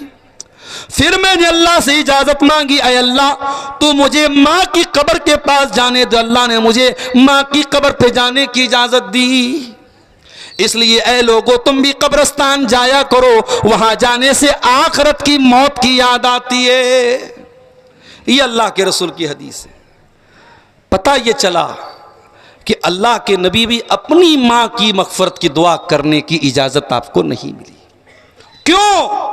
फिर मैंने अल्लाह से इजाज़त मांगी, अय अल्लाह तू मुझे माँ की कब्र के पास जाने दो। अल्लाह ने मुझे माँ की कब्र पे जाने की इजाज़त दी। इसलिए ऐ लोगों, तुम भी कब्रिस्तान जाया करो, वहां जाने से आखिरत की मौत की याद आती है। ये अल्लाह के रसूल की हदीस है। पता ये चला कि अल्लाह के नबी भी अपनी माँ की मग़फ़िरत की दुआ करने की इजाज़त आपको नहीं मिली। क्यों?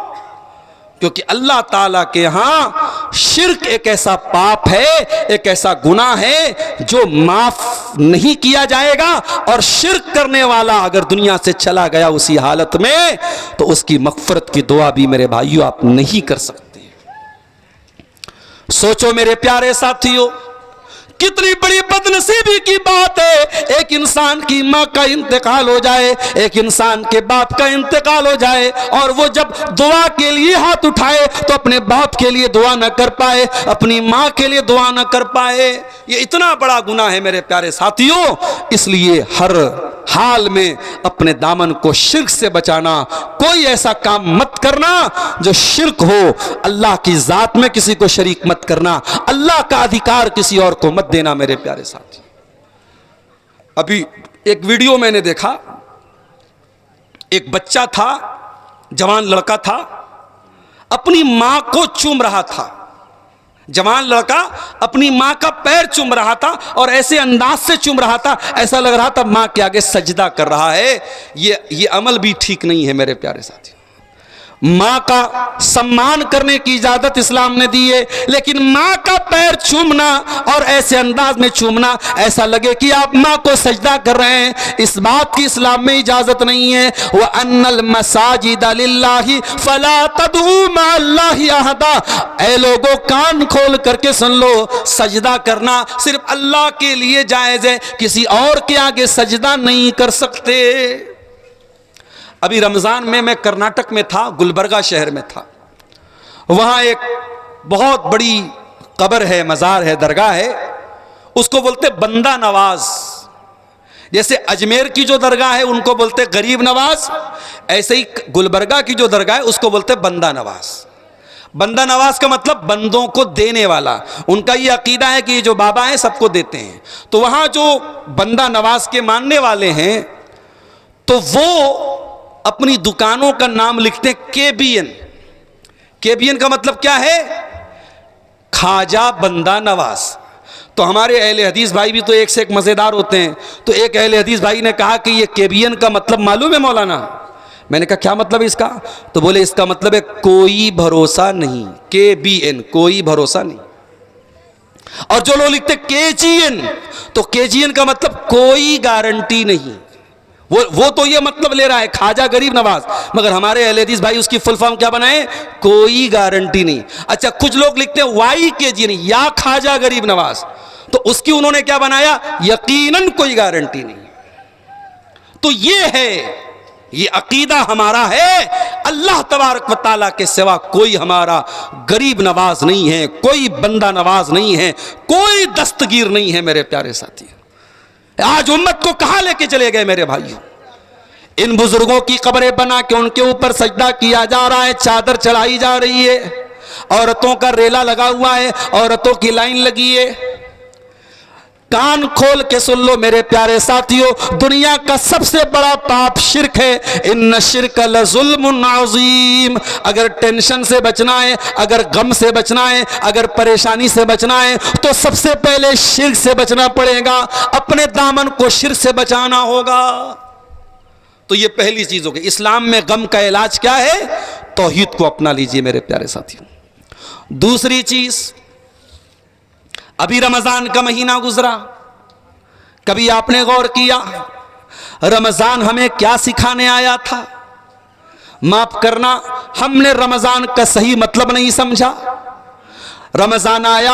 क्योंकि अल्लाह ताला के यहाँ शिर्क एक ऐसा पाप है, एक ऐसा गुनाह है जो माफ नहीं किया जाएगा, और शिर्क करने वाला अगर दुनिया से चला गया उसी हालत में तो उसकी मग़फ़िरत की दुआ भी मेरे भाइयों आप नहीं कर सकते। सोचो मेरे प्यारे साथियों, कितनी बड़ी बदनसीबी की बात है, एक इंसान की माँ का इंतकाल हो जाए, एक इंसान के बाप का इंतकाल हो जाए, और वो जब दुआ के लिए हाथ उठाए तो अपने बाप के लिए दुआ न कर पाए, अपनी माँ के लिए दुआ न कर पाए। ये इतना बड़ा गुनाह है मेरे प्यारे साथियों। इसलिए हर हाल में अपने दामन को शिर्क से बचाना, कोई ऐसा काम मत करना जो शिर्क हो, अल्लाह की जात में किसी को शरीक मत करना, अल्लाह का अधिकार किसी और को मत देना मेरे प्यारे साथी। अभी एक वीडियो मैंने देखा, एक बच्चा था, जवान लड़का था, अपनी मां को चूम रहा था, जवान लड़का अपनी मां का पैर चूम रहा था और ऐसे अंदाज से चूम रहा था, ऐसा लग रहा था मां के आगे सजदा कर रहा है। ये अमल भी ठीक नहीं है मेरे प्यारे साथी। माँ का सम्मान करने की इजाजत इस्लाम ने दी है, लेकिन माँ का पैर चूमना और ऐसे अंदाज में चूमना ऐसा लगे कि आप माँ को सजदा कर रहे हैं, इस बात की इस्लाम में इजाजत नहीं है। वह अन्नल मसाजिद लिल्लाहि फला तदऊ मअल्लाहि अहदा। ऐ लोगों, कान खोल करके सुन लो, सजदा करना सिर्फ अल्लाह के लिए जायज़ है, किसी और के आगे सजदा नहीं कर सकते। अभी रमज़ान में मैं कर्नाटक में था, गुलबर्गा शहर में था। वहाँ एक बहुत बड़ी कब्र है, मज़ार है, दरगाह है, उसको बोलते बंदा नवाज। जैसे अजमेर की जो दरगाह है उनको बोलते गरीब नवाज, ऐसे ही गुलबर्गा की जो दरगाह है उसको बोलते बंदा नवाज। बंदा नवाज का मतलब बंदों को देने वाला। उनका ये अकीदा है कि जो बाबा हैं सबको देते हैं। तो वहाँ जो बंदा नवाज के मानने वाले हैं तो वो अपनी दुकानों का नाम लिखते हैं केबीएन। केबीएन का मतलब क्या है? खाजा बंदा नवाज। तो हमारे अहले हदीस भाई भी तो एक से एक मज़ेदार होते हैं। तो एक अहले हदीस भाई ने कहा कि ये केबीएन का मतलब मालूम है मौलाना? मैंने कहा क्या मतलब है इसका? तो बोले इसका मतलब है कोई भरोसा नहीं। केबीएन, कोई भरोसा नहीं। और जो लोग लिखते केजीएन, तो केजीएन का मतलब कोई गारंटी नहीं। वो तो ये मतलब ले रहा है खाजा गरीब नवाज, मगर हमारे अहले हदीस भाई उसकी फुल फॉर्म क्या बनाए? कोई गारंटी नहीं। अच्छा, कुछ लोग लिखते हैं वाई के जी नहीं, या खाजा गरीब नवाज, तो उसकी उन्होंने क्या बनाया? यकीनन कोई गारंटी नहीं। तो ये है, ये अकीदा हमारा है, अल्लाह तबारक व तआला के सिवा कोई हमारा गरीब नवाज नहीं है, कोई बंदा नवाज नहीं है, कोई दस्तगीर नहीं है मेरे प्यारे साथी। आज उम्मत को कहां लेके चले गए मेरे भाइयों? इन बुजुर्गों की कब्रें बना के उनके ऊपर सजदा किया जा रहा है, चादर चढ़ाई जा रही है, औरतों का रेला लगा हुआ है, औरतों की लाइन लगी है। कान खोल के सुन लो मेरे प्यारे साथियों, दुनिया का सबसे बड़ा पाप शिर्क है। इन्न शिर्क लजुल्मुन अज़ीम। अगर टेंशन से बचना है, अगर गम से बचना है, अगर परेशानी से बचना है, तो सबसे पहले शिर्क से बचना पड़ेगा। अपने दामन को शिर्क से बचाना होगा। तो ये पहली चीज होगी। इस्लाम में गम का इलाज क्या है? तौहीद को अपना लीजिए मेरे प्यारे साथियों। दूसरी चीज, अभी रमजान का महीना गुजरा, कभी आपने गौर किया रमजान हमें क्या सिखाने आया था? माफ करना, हमने रमजान का सही मतलब नहीं समझा। रमजान आया,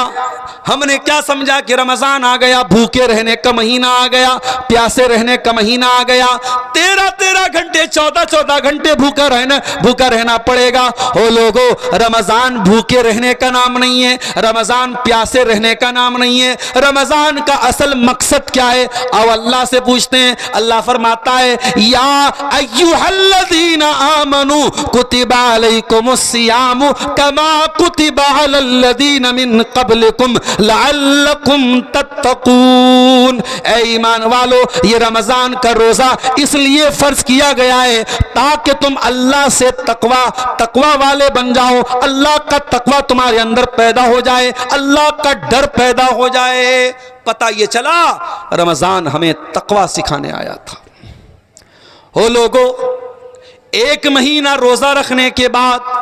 हमने क्या समझा कि रमजान आ गया, भूखे रहने का महीना आ गया, प्यासे रहने का महीना आ गया, 13-13 घंटे 14-14 घंटे भूखा रहना पड़ेगा। हो लोगो, रमजान भूखे रहने का नाम नहीं है, रमजान प्यासे रहने का नाम नहीं है। रमजान का असल मकसद क्या है? अब अल्लाह से पूछते हैं। अल्लाह फरमाता है, या अय्युहल्लज़ीना आमनू कुतिबा अलैकुमुस्सियामु कमा कुतिबा अलल्लज़ीना मिन क़ब्लिकुम लअल्लकुम तत्तकून। ऐ ईमान वालो, ये रमजान का रोजा इसलिए फर्ज किया गया है ताकि तुम अल्लाह से तकवा वाले बन जाओ, अल्लाह का तकवा तुम्हारे अंदर पैदा हो जाए, अल्लाह का डर पैदा हो जाए। पता ये चला रमजान हमें तकवा सिखाने आया था। हो लोगो, एक महीना रोजा रखने के बाद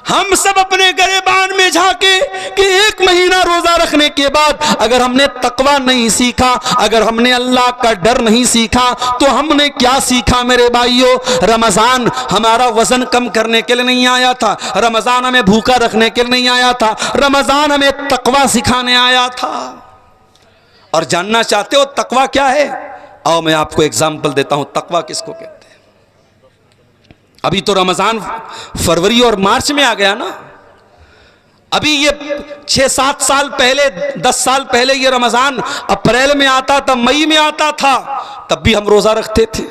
हम सब अपने गिरेबान में झांके कि एक महीना रोजा रखने के बाद अगर हमने तकवा नहीं सीखा, अगर हमने अल्लाह का डर नहीं सीखा, तो हमने क्या सीखा मेरे भाइयों? रमजान हमारा वजन कम करने के लिए नहीं आया था, रमजान हमें भूखा रखने के लिए नहीं आया था, रमजान हमें तकवा सिखाने आया था। और जानना चाहते हो तकवा क्या है? आओ मैं आपको एग्जाम्पल देता हूं तकवा किसको कहते हैं। अभी तो रमजान फरवरी और मार्च में आ गया ना। अभी ये 6-7 साल पहले, 10 साल पहले ये रमजान अप्रैल में आता था, मई में आता था, तब भी हम रोजा रखते थे।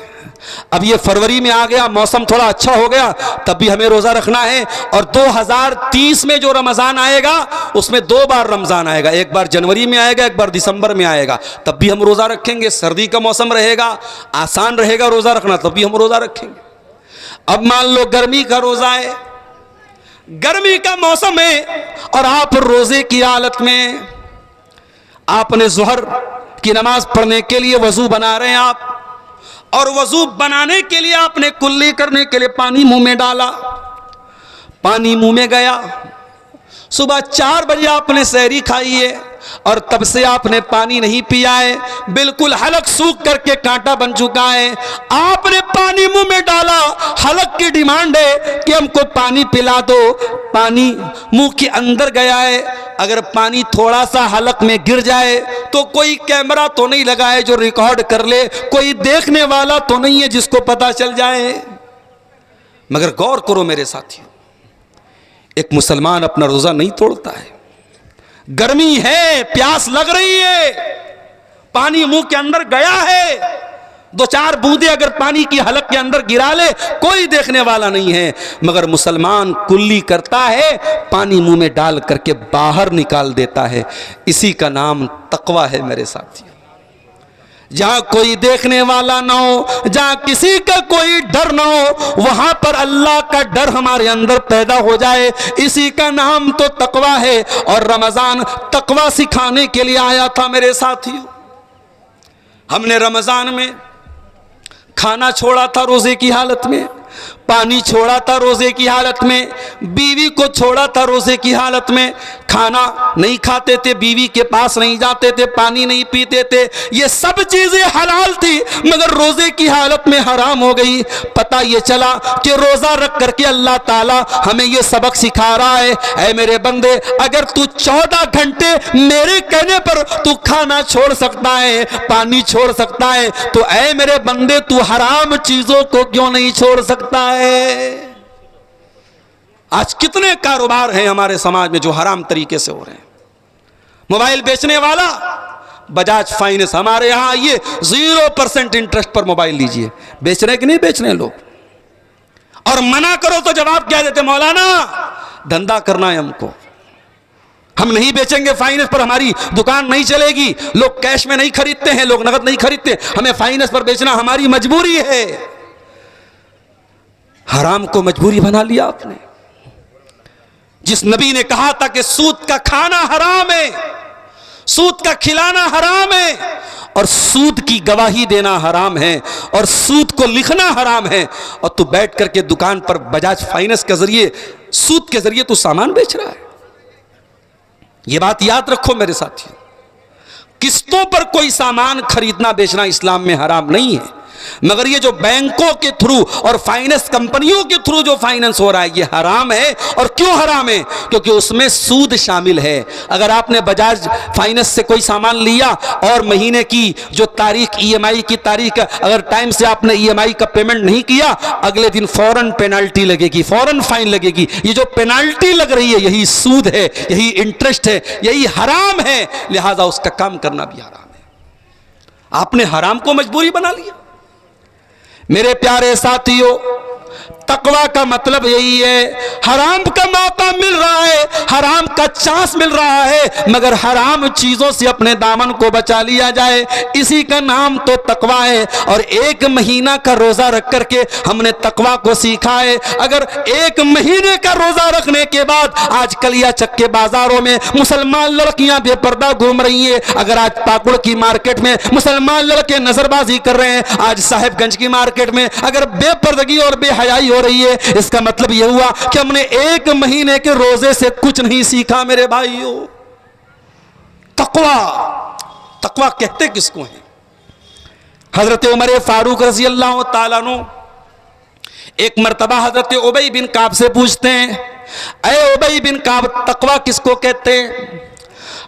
अब ये फरवरी में आ गया, मौसम थोड़ा अच्छा हो गया, तब भी हमें रोजा रखना है। और 2030 में जो रमजान आएगा उसमें 2 बार रमजान आएगा, एक बार जनवरी में आएगा, एक बार दिसंबर में आएगा, तब भी हम रोजा रखेंगे। सर्दी का मौसम रहेगा, आसान रहेगा रोजा रखना, तब भी हम रोजा रखेंगे। अब मान लो गर्मी का रोजा है, गर्मी का मौसम है, और आप रोजे की हालत में आपने ज़ोहर की नमाज पढ़ने के लिए वजू बना रहे हैं आप, और वजू बनाने के लिए आपने कुल्ली करने के लिए पानी मुंह में डाला, पानी मुंह में गया। सुबह 4 बजे आपने सहरी खाई है और तब से आपने पानी नहीं पिया है, बिल्कुल हलक सूख करके कांटा बन चुका है। आपने पानी मुंह में डाला, हलक की डिमांड है कि हमको पानी पिला दो, पानी मुंह के अंदर गया है। अगर पानी थोड़ा सा हलक में गिर जाए तो कोई कैमरा तो नहीं लगा है जो रिकॉर्ड कर ले, कोई देखने वाला तो नहीं है जिसको पता चल जाए। मगर गौर करो मेरे साथियों, एक मुसलमान अपना रोजा नहीं तोड़ता है। गर्मी है, प्यास लग रही है, पानी मुंह के अंदर गया है, 2-4 बूंदे अगर पानी की हलक के अंदर गिरा ले कोई देखने वाला नहीं है, मगर मुसलमान कुल्ली करता है, पानी मुंह में डाल करके बाहर निकाल देता है। इसी का नाम तकवा है मेरे साथियों। जहां कोई देखने वाला ना हो, जहां किसी का कोई डर ना हो, वहां पर अल्लाह का डर हमारे अंदर पैदा हो जाए, इसी का नाम तो तकवा है। और रमजान तकवा सिखाने के लिए आया था मेरे साथियों। हमने रमजान में खाना छोड़ा था रोजे की हालत में, पानी छोड़ा था रोजे की हालत में, बीवी को छोड़ा था रोजे की हालत में। खाना नहीं खाते थे, बीवी के पास नहीं जाते थे, पानी नहीं पीते थे, ये सब चीजें हलाल थी मगर रोजे की हालत में हराम हो गई। पता ये चला कि रोजा रख करके अल्लाह ताला हमें ये सबक सिखा रहा है, ऐ मेरे बंदे, अगर तू 14 घंटे मेरे कहने पर तू खाना छोड़ सकता है, पानी छोड़ सकता है, तो ऐ मेरे बंदे तू हराम चीजों को क्यों नहीं छोड़ सकता है। आज कितने कारोबार हैं हमारे समाज में जो हराम तरीके से हो रहे हैं। मोबाइल बेचने वाला, बजाज फाइनेंस, हमारे यहां आइए 0% इंटरेस्ट पर मोबाइल लीजिए। बेच रहे कि नहीं बेच रहे लोग? और मना करो तो जवाब क्या देते? मौलाना धंधा करना है हमको, हम नहीं बेचेंगे फाइनेंस पर, हमारी दुकान नहीं चलेगी। लोग कैश में नहीं खरीदते हैं, लोग नगद नहीं खरीदते, हमें फाइनेंस पर बेचना हमारी मजबूरी है। हराम को मजबूरी बना लिया आपने। जिस नबी ने कहा था कि सूद का खाना हराम है, सूद का खिलाना हराम है, और सूद की गवाही देना हराम है, और सूद को लिखना हराम है, और तू बैठ करके दुकान पर बजाज फाइनेंस के जरिए, सूद के जरिए तू सामान बेच रहा है। यह बात याद रखो मेरे साथियों, किस्तों पर कोई सामान खरीदना बेचना इस्लाम में हराम नहीं है, मगर ये जो बैंकों के थ्रू और फाइनेंस कंपनियों के थ्रू जो फाइनेंस हो रहा है ये हराम है। और क्यों हराम है? क्योंकि उसमें सूद शामिल है। अगर आपने बजाज फाइनेंस से कोई सामान लिया और महीने की जो तारीख, ईएमआई की तारीख, अगर टाइम से आपने ईएमआई का पेमेंट नहीं किया, अगले दिन फौरन पेनाल्टी लगेगी, फौरन फाइन लगेगी। ये जो पेनाल्टी लग रही है यही सूद है, यही इंटरेस्ट है, यही हराम है। लिहाजा उसका काम करना भी हराम है। आपने हराम को मजबूरी बना लिया। मेरे प्यारे साथियों, तकवा का मतलब यही है, हराम का मौका मिल रहा है, हराम का चांस मिल रहा है, मगर हराम चीजों से अपने दामन को बचा लिया जाए, इसी का नाम तो तकवा है। और एक महीना का रोजा रख करके हमने तकवा को सीखा है। अगर एक महीने का रोजा रखने के बाद आज कलियाचक के बाजारों में मुसलमान लड़कियां बेपर्दा घूम रही है, अगर आज पाकुड़ की मार्केट में मुसलमान लड़के नजरबाजी कर रहे हैं, आज साहिबगंज की मार्केट में अगर बेपर्दगी और बेहयाई हो रही है, इसका मतलब यह हुआ कि हमने एक महीने के रोजे से कुछ नहीं सीखा। मेरे भाइयों, तकवा, तकवा कहते किसको है? हजरत उमर फारूक रज़ी अल्लाह ताला अन्हु एक मर्तबा हजरत उबई बिन काब से पूछते हैं, ऐ उबई बिन काब, तकवा किसको कहते हैं?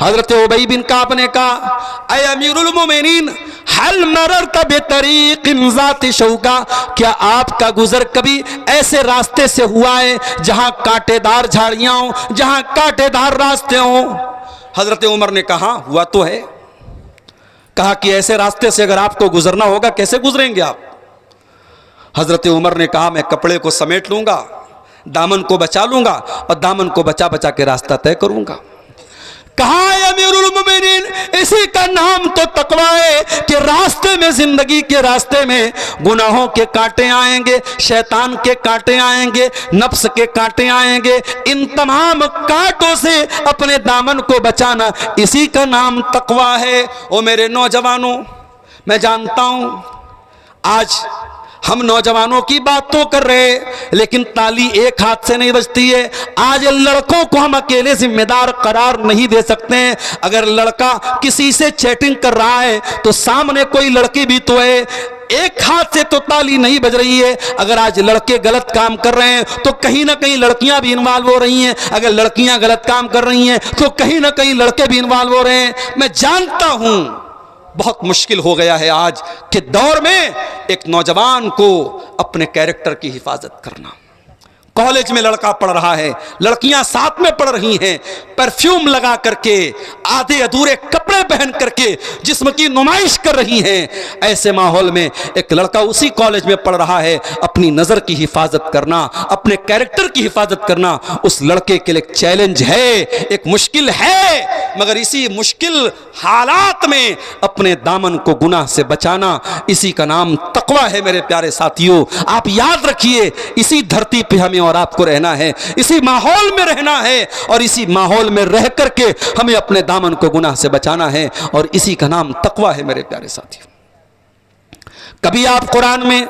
हजरत उबई बिन काब ने कहा, ऐ अमीरुल मोमिनीन, हल मररत बितरीक़िन ज़ाति शौका, क्या आपका गुजर कभी ऐसे रास्ते से हुआ है जहां कांटेदार झाड़ियां हो, जहां कांटेदार रास्ते हो? हजरत उमर ने कहा, हुआ तो है। कहा कि ऐसे रास्ते से अगर आपको गुजरना होगा कैसे गुजरेंगे आप? हजरत उमर ने कहा, मैं कपड़े को समेट लूंगा, दामन को बचा लूंगा और दामन को बचा बचा के रास्ता तय करूंगा। कहा अमीरुल मोमिनीन, इसी का नाम तो तकवा है कि रास्ते में, जिंदगी के रास्ते में गुनाहों के कांटे आएंगे, शैतान के कांटे आएंगे, नफ्स के कांटे आएंगे। इन तमाम कांटों से अपने दामन को बचाना, इसी का नाम तकवा है। ओ मेरे नौजवानों, मैं जानता हूं आज हम नौजवानों की बात तो कर रहे हैं, लेकिन ताली एक हाथ से नहीं बजती है। आज लड़कों को हम अकेले जिम्मेदार करार नहीं दे सकते हैं। अगर लड़का किसी से चैटिंग कर रहा है तो सामने कोई लड़की भी तो है, एक हाथ से तो ताली नहीं बज रही है। अगर आज लड़के गलत काम कर रहे हैं तो कहीं ना कहीं लड़कियां भी इन्वॉल्व हो रही हैं, अगर लड़कियां गलत काम कर रही हैं तो कहीं ना कहीं लड़के भी इन्वॉल्व हो रहे हैं। मैं जानता हूं बहुत मुश्किल हो गया है आज के दौर में एक नौजवान को अपने कैरेक्टर की हिफाजत करना। कॉलेज में लड़का पढ़ रहा है, लड़कियां साथ में पढ़ रही हैं, परफ्यूम लगा करके, आधे अधूरे कपड़े पहन करके जिस्म की नुमाइश कर रही हैं। ऐसे माहौल में एक लड़का उसी कॉलेज में पढ़ रहा है, अपनी नजर की हिफाजत करना, अपने कैरेक्टर की हिफाजत करना उस लड़के के लिए एक चैलेंज है, एक मुश्किल है। मगर इसी मुश्किल हालात में अपने दामन को गुनाह से बचाना, इसी का नाम तकवा है। मेरे प्यारे साथियों, आप याद रखिए, इसी धरती पे हमें और आपको रहना है, इसी माहौल में रहना है, और इसी माहौल में रह करके हमें अपने दामन को गुनाह से बचाना है, और इसी का नाम तकवा है। मेरे प्यारे साथियों, कभी आप कुरान में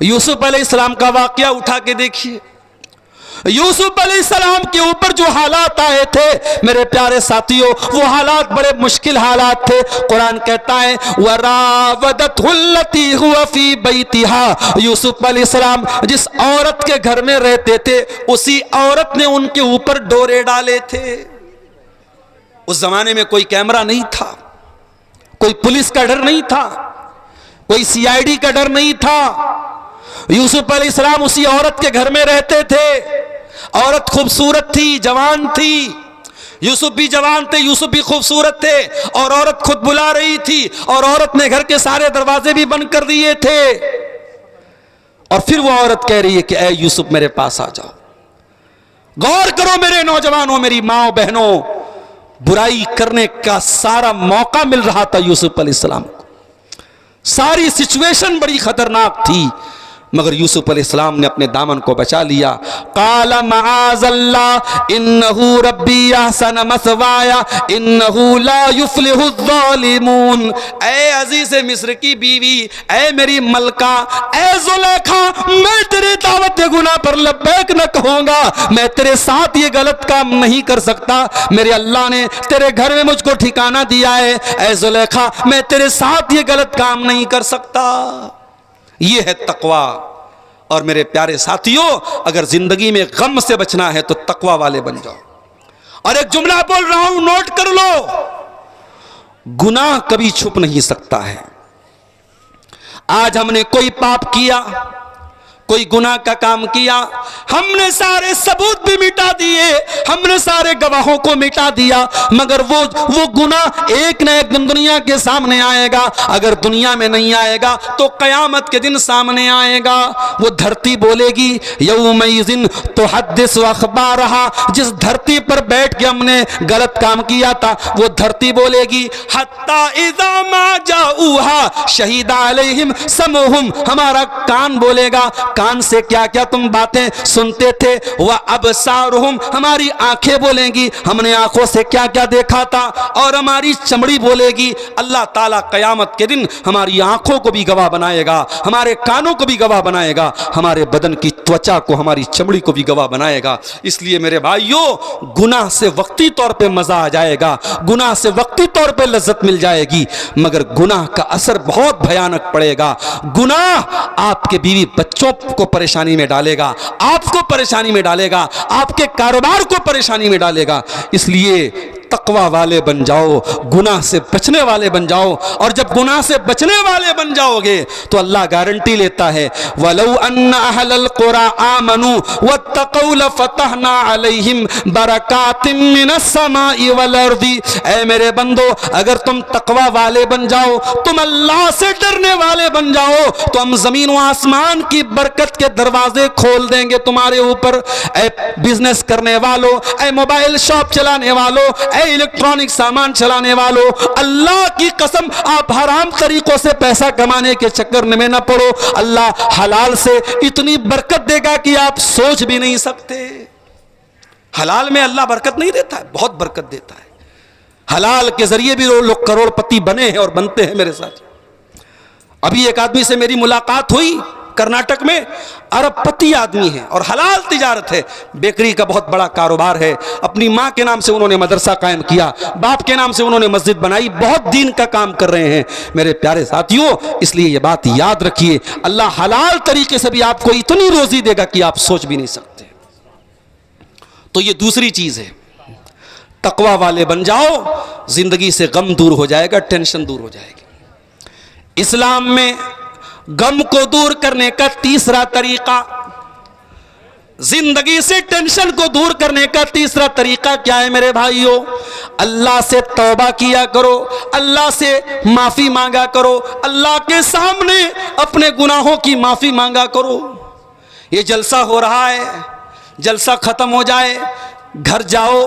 यूसुफ अलैहिस्सलाम का वाकया उठा के देखिए। यूसुफ अलैहिस्सलाम के ऊपर जो हालात आए थे मेरे प्यारे साथियों, वो हालात बड़े मुश्किल हालात थे। कुरान कहता है, वरावदतहुल्लती हुवा फी बैतिहा, यूसुफ अलैहिस्सलाम जिस औरत के घर में रहते थे उसी औरत ने उनके ऊपर डोरे डाले थे। उस जमाने में कोई कैमरा नहीं था, कोई पुलिस का डर नहीं था, कोई सीआईडी का डर नहीं था। यूसुफ अलैहिस्सलाम उसी औरत के घर में रहते थे। औरत खूबसूरत थी, जवान थी, यूसुफ भी जवान थे, यूसुफ भी खूबसूरत थे, और औरत खुद बुला रही थी, और औरत ने घर के सारे दरवाजे भी बंद कर दिए थे। और फिर वो औरत कह रही है कि ऐ यूसुफ मेरे पास आ जाओ। गौर करो मेरे नौजवानों, मेरी माओ बहनों, बुराई करने का सारा मौका मिल रहा था यूसुफ अलैहिस्सलाम को, सारी सिचुएशन बड़ी खतरनाक थी, मगर यूसुफ अलैहिस्सलाम ने अपने दामन को बचा लिया। काला माअज़ल्लाह इन्नहु रब्बी अहसन मसवाया इन्नहु ला युफ्लिहुज़्ज़ालिमून। ऐ अजीज़ मिस्र की बीवी, ऐ मेरी मलका, ऐ ज़ुलेखा, मैं तेरे दावत गुनाह पर लब्बैक न कहूँगा, मैं तेरे साथ ये गलत काम नहीं कर सकता। मेरे अल्लाह ने तेरे घर में मुझको ठिकाना दिया है, ऐ ज़ुलेखा, मैं तेरे साथ ये गलत काम नहीं कर सकता। ये है तकवा। और मेरे प्यारे साथियों, अगर जिंदगी में गम से बचना है तो तकवा वाले बन जाओ। और एक जुमला बोल रहा हूं, नोट कर लो, गुनाह कभी छुप नहीं सकता है। आज हमने कोई पाप किया, कोई गुनाह का काम किया, हमने सारे सबूत भी मिटा दिए, हमने सारे गवाहों को मिटा दिया, मगर वो गुनाह एक न एक दिन दुनिया के सामने आएगा। अगर दुनिया में नहीं आएगा तो कयामत के दिन सामने आएगा। वो धरती बोलेगी यौमइज़िन तुहद्दिस अख़बारहा, जिस धरती पर बैठ के हमने गलत काम किया था वो धरती बोलेगी हत्ता इज़ा मा जाऊहा शहीदा अलैहिम समउहुम, हमारा कान बोलेगा, कान से क्या क्या तुम बातें सुनते थे, वह अबसारुहुम, हमारी आंखें बोलेंगी, हमने आंखों से क्या क्या देखा था, और हमारी चमड़ी बोलेगी। अल्लाह ताला कयामत के दिन हमारी आंखों को भी गवाह बनाएगा, हमारे कानों को भी गवाह बनाएगा, हमारे बदन की त्वचा को, हमारी चमड़ी को भी गवाह बनाएगा। इसलिए मेरे भाइयों, गुनाह से वक्ती तौर पे मजा आ जाएगा, गुनाह से वक्ती तौर पे लज्जत मिल जाएगी, मगर गुनाह का असर बहुत भयानक पड़ेगा। गुनाह आपके बीवी बच्चों को परेशानी में डालेगा, आपको परेशानी में डालेगा, आपके कारोबार को परेशानी में डालेगा। इसलिए तकवा वाले बन जाओ, गुनाह से बचने वाले बन जाओ। और जब गुनाह से बचने वाले बन जाओगे तो अल्लाह गारंटी लेता है, वलौ अन्न अहलल कुरा आमनू वत्तक़ौ लफ़तहना अलैहिम बरकातिम मिनस समाई वल अर्दी। ऐ मेरे बंदो, अगर तुम तकवा वाले बन जाओ, तुम अल्लाह से डरने वाले बन जाओ, तो हम जमीन व आसमान की बरकत के दरवाजे खोल देंगे तुम्हारे ऊपर। ऐ बिजनेस करने वालों, ऐ मोबाइल शॉप चलाने वालों, इलेक्ट्रॉनिक सामान चलाने वालों, अल्लाह की कसम, आप हराम तरीकों से पैसा कमाने के चक्कर में न पड़ो। अल्लाह हलाल से इतनी बरकत देगा कि आप सोच भी नहीं सकते। हलाल में अल्लाह बरकत नहीं देता है, बहुत बरकत देता है। हलाल के जरिए भी लोग करोड़पति बने हैं और बनते हैं मेरे साथ। अभी एक आदमी से मेरी मुलाकात हुई, कर्नाटक में, अरबपति आदमी है और हलाल तिजारत है, बेकरी का बहुत बड़ा कारोबार है। अपनी माँ के नाम से उन्होंने मदरसा कायम किया, बाप के नाम से उन्होंने मस्जिद बनाई, बहुत दीन का काम कर रहे हैं मेरे प्यारे साथियों। इसलिए ये बात याद रखिए, अल्लाह हलाल तरीके से भी आपको इतनी रोजी देगा कि आप सोच भी नहीं सकते। तो ये दूसरी चीज है, तकवा वाले बन जाओ, जिंदगी से गम दूर हो जाएगा, टेंशन दूर हो जाएगी। इस्लाम में गम को दूर करने का तीसरा तरीका, जिंदगी से टेंशन को दूर करने का तीसरा तरीका क्या है मेरे भाइयों? अल्लाह से तौबा किया करो, अल्लाह से माफी मांगा करो, अल्लाह के सामने अपने गुनाहों की माफी मांगा करो। ये जलसा हो रहा है, जलसा खत्म हो जाए, घर जाओ,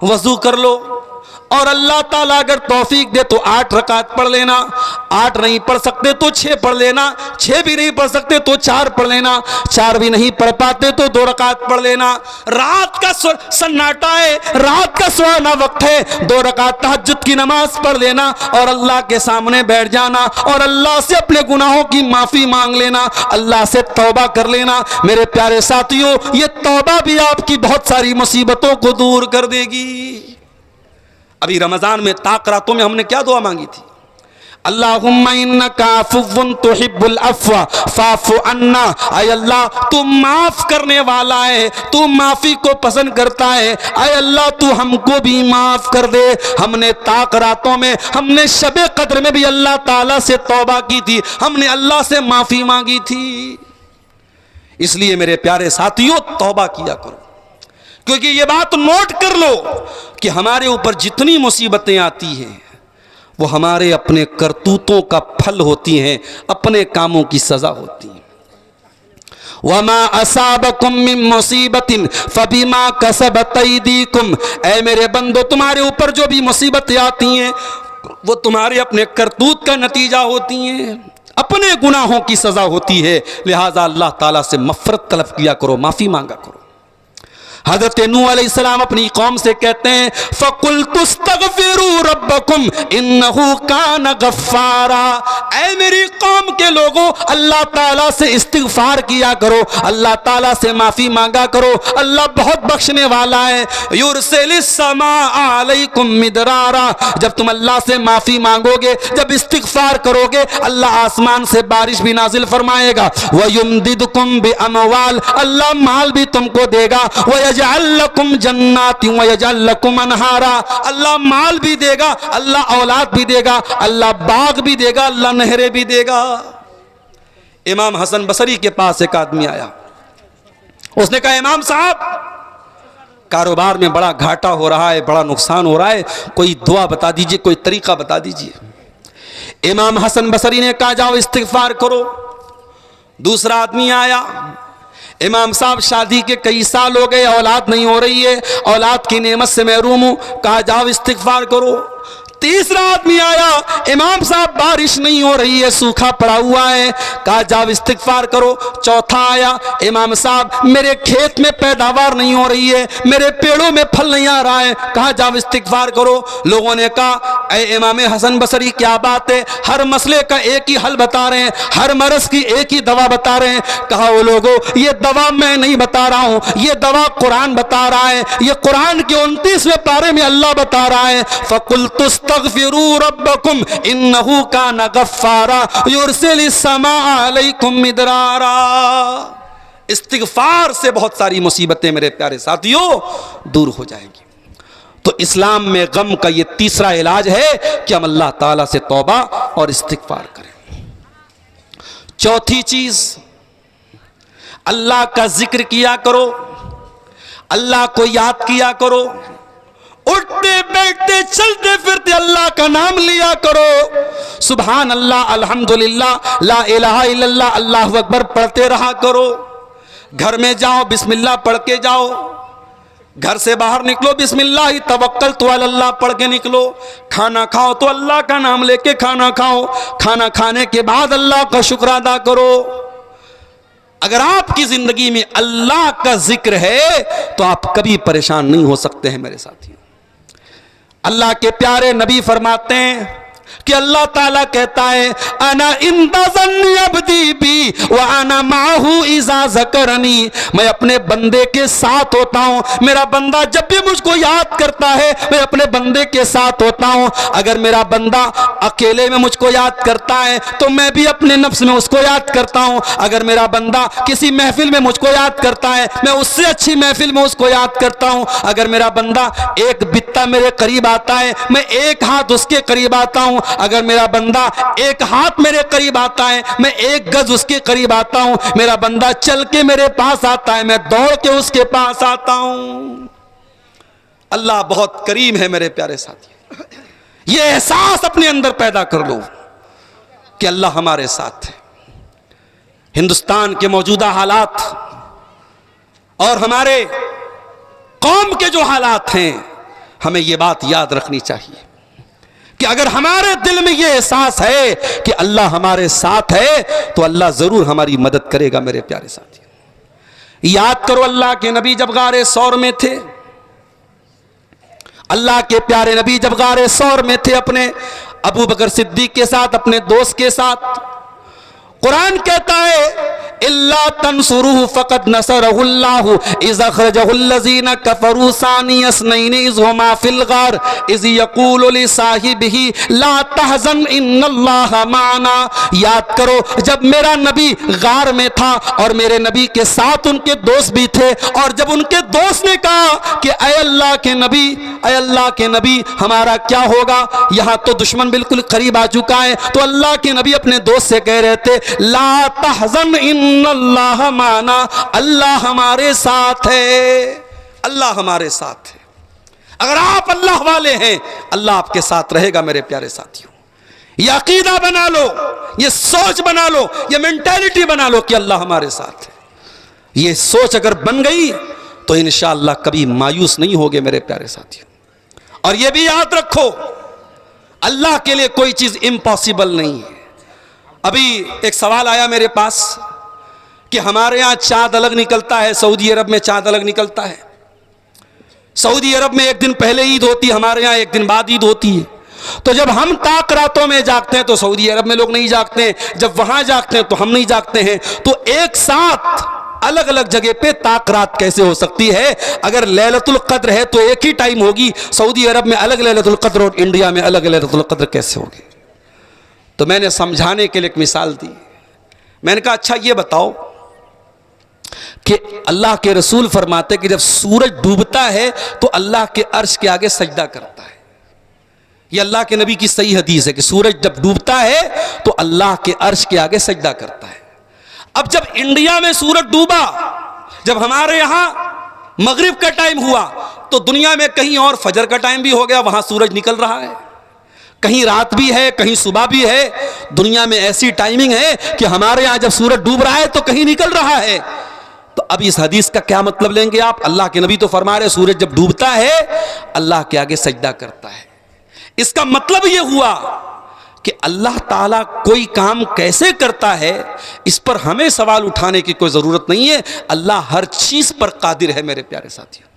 वजू कर लो, और अल्लाह ताला अगर तौफीक दे तो 8 रकात पढ़ लेना, 8 नहीं पढ़ सकते तो 6 पढ़ लेना, 6 भी नहीं पढ़ सकते तो 4 पढ़ लेना, 4 भी नहीं पढ़ पाते तो 2 रकात पढ़ लेना। रात का सन्नाटा है, रात का सुहाना वक्त है, 2 रकात तहज्जुद की नमाज पढ़ लेना और अल्लाह के सामने बैठ जाना और अल्लाह से अपने गुनाहों की माफी मांग लेना, अल्लाह से तौबा कर लेना। मेरे प्यारे साथियों, ये तौबा भी आपकी बहुत सारी मुसीबतों को दूर कर देगी। अभी रमजान में ताक़रातों में हमने क्या दुआ मांगी थी? अल्लाहुम्मा इन्नका अफ़्वुन तुहिब्बुल अफ़्व फ़अफ़ु अन्ना। ऐ अल्लाह, तू माफ करने वाला है, तू माफी को पसंद करता है। ऐ अल्लाह, तू हमको भी माफ कर दे। हमने ताक़रातों में, हमने शबे कद्र में भी अल्लाह ताला से तौबा की थी, हमने अल्लाह से माफी मांगी थी। इसलिए मेरे प्यारे साथियों, तौबा किया करो, क्योंकि ये बात नोट कर लो कि हमारे ऊपर जितनी मुसीबतें आती हैं वो हमारे अपने करतूतों का फल होती हैं, अपने कामों की सजा होती है। वमा असाबकुम मिन मुसीबतिन फबिमा कसबत अयदीकुम, ऐ मेरे बंदो तुम्हारे ऊपर जो भी मुसीबतें आती हैं वो तुम्हारे अपने करतूत का नतीजा होती हैं, अपने गुनाहों की सजा होती है। लिहाजा अल्लाह ताला से मफ़रत तलब किया करो, माफ़ी मांगा करो। हज़रत नूह अलैहिस्सलाम अपनी कौम से कहते हैं फ़कुल्तुस्तग़फ़िरू रब्बकुम इन्नहु कान गफ़्फ़ारा, ऐ मेरी कौम के लोगों अल्लाह ताला से इस्तिग़फ़ार किया करो, अल्लाह ताला से माफ़ी मांगा करो, अल्लाह बहुत बख्शने वाला है। युरसिलिस समा अलैकुम मिदरारा, जब तुम अल्लाह से माफ़ी मांगोगे, जब इस्तिग़फ़ार करोगे, अल्लाह आसमान से बारिश भी नाजिल फरमाएगा। वयुमदिदकुम बिअमवाल, अल्लाह माल भी तुमको देगा। वयजअल लकुम जन्नाति वयजअल लकुम अनहारा, अल्लाह माल भी देगा, अल्लाह औलाद भी देगा, अल्लाह बाग भी देगा, अल्लाह नहरें भी देगा। इमाम हसन बसरी के पास एक आदमी आया, उसने कहा इमाम साहब कारोबार में बड़ा घाटा हो रहा है, बड़ा नुकसान हो रहा है, कोई दुआ बता दीजिए, कोई तरीका बता दीजिए। इमाम हसन बसरी ने कहा जाओ इस्तिग़फ़ार करो। दूसरा आदमी आया, इमाम साहब शादी के कई साल हो गए, औलाद नहीं हो रही है, औलाद की नेमत से महरूम हूं, कहा जाओ इस्तिग़फ़ार करो। तीसरा आदमी आया, इमाम साहब बारिश नहीं हो रही है, सूखा पड़ा हुआ है, कहा जाओ इस्तिग़फ़ार करो। चौथा आया, इमाम साहब मेरे खेत में पैदावार नहीं हो रही है, मेरे पेड़ों में फल नहीं आ रहा है, कहा जाओ इस्तिग़फ़ार करो। लोगों ने कहा ऐ इमाम हसन बसरी क्या बात है, हर मसले का एक ही हल बता रहे हैं, हर मरज़ की एक ही दवा बता रहे हैं। कहा वो लोगों ये दवा मैं नहीं बता रहा हूँ, ये दवा कुरान बता रहा है, ये कुरान के 29वें पारे में अल्लाह बता रहा है फ़कुल्तुस्तग़फ़िरू रब्बकुम इन्नहु कान गफ़्फ़ारा युरसिलिस समा अलैकुम मिदरारा। इस्तिग़फ़ार से बहुत सारी मुसीबतें मेरे प्यारे साथियों दूर हो जाएंगी। तो इस्लाम में गम का ये तीसरा इलाज है कि हम अल्लाह ताला से तौबा और इस्तिग़फ़ार करें। चौथी चीज, अल्लाह का जिक्र किया करो, अल्लाह को याद किया करो, उठते बैठते चलते फिरते अल्लाह का नाम लिया करो। सुभान अल्लाह, अल्हम्दुलिल्लाह, ला इलाहा इल्लल्लाह, अल्लाहु अकबर पढ़ते रहा करो। घर में जाओ बिस्मिल्लाह पढ़ के जाओ, घर से बाहर निकलो बिस्मिल्लाह ही तवक्कलतु अलल्लाह पढ़ के निकलो। खाना खाओ तो अल्लाह का नाम लेके खाना खाओ, खाना खाने के बाद अल्लाह का शुक्र अदा करो। अगर आपकी जिंदगी में अल्लाह का जिक्र है तो आप कभी परेशान नहीं हो सकते हैं मेरे साथियों। अल्लाह के प्यारे नबी फरमाते हैं कि अल्लाह ताला कहता है अना इंदा ज़न्नी अब्दी बी व अना माहू इज़ा ज़करनी, मैं अपने बंदे के साथ होता हूँ, मेरा बंदा जब भी मुझको याद करता है मैं अपने बंदे के साथ होता हूँ। अगर मेरा बंदा अकेले में मुझको याद करता है तो मैं भी अपने नफ्स में उसको याद करता हूँ। अगर मेरा बंदा किसी महफिल में मुझको याद करता है मैं उससे अच्छी महफिल में उसको याद करता हूँ। अगर मेरा बंदा एक बित्ता मेरे करीब आता है मैं एक हाथ उसके करीब आता हूँ। अगर मेरा बंदा एक हाथ मेरे करीब आता है मैं एक गज उसके करीब आता हूं। मेरा बंदा चल के मेरे पास आता है मैं दौड़ के उसके पास आता हूं। अल्लाह बहुत करीम है मेरे प्यारे साथी। ये एहसास अपने अंदर पैदा कर लो कि अल्लाह हमारे साथ है। हिंदुस्तान के मौजूदा हालात और हमारे कौम के जो हालात हैं, हमें ये बात याद रखनी चाहिए कि अगर हमारे दिल में यह एहसास है कि अल्लाह हमारे साथ है तो अल्लाह जरूर हमारी मदद करेगा। मेरे प्यारे साथी, याद करो अल्लाह के नबी जब गारे सौर में थे, अल्लाह के प्यारे नबी जब गारे सौर में थे अपने अबू बकर सिद्दीक के साथ, अपने दोस्त के साथ, कुरान कहता है इल्ला तंसुरुहु फक़द नसरहुल्लाहु इज़ अख़रजहुल्लज़ीना कफ़रू सानी अस्नैनि इज़ हुमा फ़िल ग़ार इज़ यक़ूलु लिसाहिबिही ला तहज़न इन्नल्लाहा माना। याद करो जब मेरा नबी गार में था और मेरे नबी के साथ उनके दोस्त भी थे, और जब उनके दोस्त ने कहा कि ऐ अल्लाह के नबी, ऐ अल्लाह के नबी हमारा क्या होगा, यहाँ तो दुश्मन बिल्कुल करीब आ चुका है, तो अल्लाह के नबी अपने दोस्त से कह रहे थे ला तहज़न इन्नल्लाह माना, अल्लाह हमारे साथ है, अल्लाह हमारे साथ है। अगर आप अल्लाह वाले हैं अल्लाह आपके साथ रहेगा। मेरे प्यारे साथियों, ये अकीदा बना लो, ये सोच बना लो, ये मेंटालिटी बना लो कि अल्लाह हमारे साथ है। ये सोच अगर बन गई तो इंशाअल्लाह कभी मायूस नहीं होगे मेरे प्यारे साथियों। और ये भी याद रखो, अल्लाह के लिए कोई चीज इम्पॉसिबल नहीं है। अभी एक सवाल आया मेरे पास कि हमारे यहां चांद अलग निकलता है, सऊदी अरब में चांद अलग निकलता है। सऊदी अरब में एक दिन पहले ईद होती है, हमारे यहां एक दिन बाद ईद होती है। तो जब हम ताक रातों में जागते हैं तो सऊदी अरब में लोग नहीं जागते हैं, जब वहां जागते हैं तो हम नहीं जागते हैं। तो एक साथ अलग अलग जगह पे ताक रात कैसे हो सकती है? अगर लैलतुल कद्र है तो एक ही टाइम होगी। सऊदी अरब में अलग लैलतुल कद्र और इंडिया में अलग लैलतुल कद्र कैसे होगी? तो मैंने समझाने के लिए एक मिसाल दी। मैंने कहा अच्छा ये बताओ कि अल्लाह के रसूल फरमाते कि जब सूरज डूबता है तो अल्लाह के अर्श के आगे सजदा करता है। यह अल्लाह के नबी की सही हदीस है कि सूरज जब डूबता है तो अल्लाह के अर्श के आगे सजदा करता है। अब जब इंडिया में सूरज डूबा, जब हमारे यहां मगरिब का टाइम हुआ, तो दुनिया में कहीं और फजर का टाइम भी हो गया, वहां सूरज निकल रहा है। कहीं रात भी है, कहीं सुबह भी है। दुनिया में ऐसी टाइमिंग है कि हमारे यहां जब सूरज डूब रहा है तो कहीं निकल रहा है। तो अब इस हदीस का क्या मतलब लेंगे आप? अल्लाह के नबी तो फरमा रहे सूरज जब डूबता है अल्लाह के आगे सजदा करता है। इसका मतलब यह हुआ कि अल्लाह ताला कोई काम कैसे करता है इस पर हमें सवाल उठाने की कोई जरूरत नहीं है। अल्लाह हर चीज पर कादिर है मेरे प्यारे साथियों।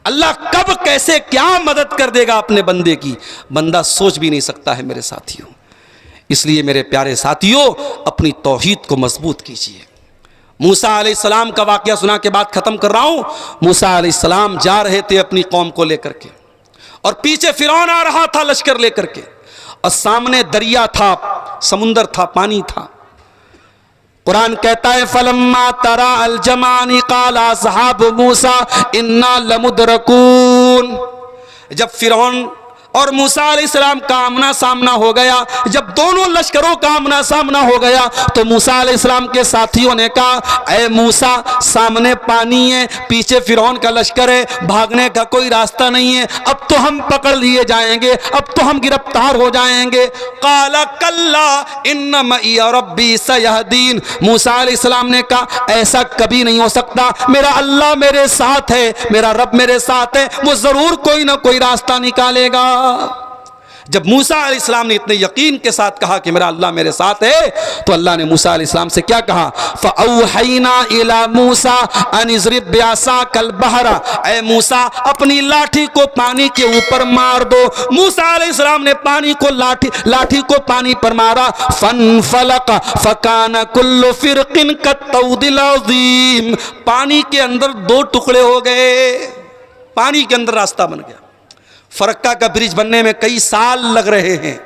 अल्लाह कब कैसे क्या मदद कर देगा अपने बंदे की, बंदा सोच भी नहीं सकता है मेरे साथियों। इसलिए मेरे प्यारे साथियों अपनी तौहीद को मजबूत कीजिए। मूसा अलैहिस्सलाम का वाकया सुना के बाद खत्म कर रहा हूं। मूसा अलैहिस्सलाम जा रहे थे अपनी कौम को लेकर के, और पीछे फिरौन आ रहा था लश्कर लेकर के, और सामने दरिया था, समुंदर था, पानी था। कुरान कहता है फलम्मा तरा अल जमानी काला असहाब मूसा इन्ना लमुदरकून। जब फिरौन और मूसा अलैहिस्सलाम का आमना सामना हो गया, जब दोनों लश्करों का आमना सामना हो गया, तो मूसा अलैहिस्सलाम के साथियों ने कहा ऐ मूसा, सामने पानी है, पीछे फिरौन का लश्कर है, भागने का कोई रास्ता नहीं है, अब तो हम पकड़ लिए जाएंगे, अब तो हम गिरफ्तार हो जाएंगे। काला कल्ला इन्न मई रब्बी सयहदीन। मूसा अलैहिस्सलाम ने कहा ऐसा कभी नहीं हो सकता, मेरा अल्लाह मेरे साथ है, मेरा रब मेरे साथ है, वो जरूर कोई ना कोई रास्ता निकालेगा। जब मूसा अलैहिस्सलाम ने इतने यकीन के साथ कहा कि मेरा अल्लाह मेरे साथ है, तो अल्लाह ने मूसा अलैहिस्सलाम से क्या कहा? फ़अौहैना इला मूसा अन इज़रिब बिअसाकल बहरा। ऐ मूसा अपनी लाठी को पानी के ऊपर मार दो। मूसा अलैहिस्सलाम ने पानी को लाठी को पानी पर मारा। फनफलक फकान कुल्लु फिरकिन कत्तौदिल अज़ीम। पानी के अंदर दो टुकड़े हो गए, पानी के अंदर रास्ता बन गया। फरक्का का ब्रिज बनने में कई साल लग रहे हैं।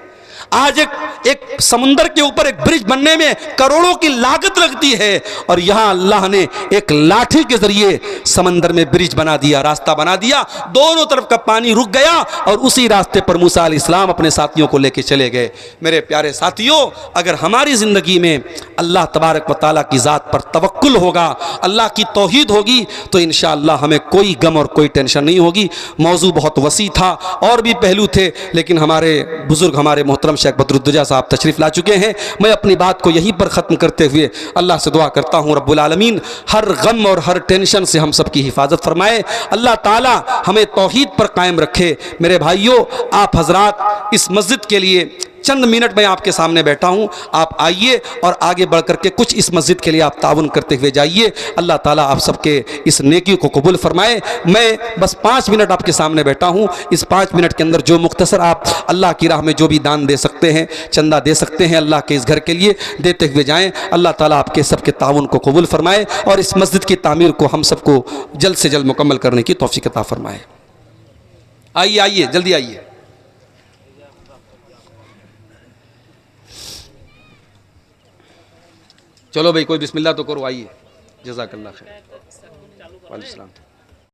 आज एक समुंदर के ऊपर एक ब्रिज बनने में करोड़ों की लागत लगती है, और यहां अल्लाह ने एक लाठी के जरिए समंदर में ब्रिज बना दिया, रास्ता बना दिया। दोनों तरफ का पानी रुक गया और उसी रास्ते पर मूसा अलैहिस्सलाम अपने साथियों को लेकर चले गए। मेरे प्यारे साथियों, अगर हमारी जिंदगी में अल्लाह तबारक व तआला की जात पर तवक्कुल होगा, अल्लाह की तौहीद होगी, तो इंशाअल्लाह हमें कोई गम और कोई टेंशन नहीं होगी। मौजू बहुत वसी था, और भी पहलू थे, लेकिन हमारे बुजुर्ग हमारे मोहतरम शेख बदरुद्दोजा साहब तशरीफ ला चुके हैं। मैं अपनी बात को यहीं पर ख़त्म करते हुए अल्लाह से दुआ करता हूँ रब्बुल आलमीन हर गम और हर टेंशन से हम सब की हिफाजत फरमाए। अल्लाह ताला हमें तौहीद पर कायम रखे। मेरे भाइयों, आप हजरात इस मस्जिद के लिए चंद मिनट में आपके सामने बैठा हूं, आप आइए और आगे बढ़ करके कुछ इस मस्जिद के लिए आप ताउन करते हुए जाइए। अल्लाह ताला आप सबके इस नेकी को कबूल फरमाए। मैं बस 5 मिनट आपके सामने बैठा हूं। इस 5 मिनट के अंदर जो मुख्तसर आप अल्लाह की राह में जो भी दान दे सकते हैं, चंदा दे सकते हैं, अल्लाह के इस घर के लिए देते हुए जाएं। अल्लाह ताला आपके सबके ताउन को कबूल फरमाए और इस मस्जिद की तामीर को हम सबको जल्द से जल्द मुकम्मल करने की तौफीक अता फरमाए। आइए आइए, जल्दी आइए। चलो भाई, कोई बिस्मिल्लाह तो करो, आइए। जज़ाकल्लाह खैर। वालेकुम सलाम।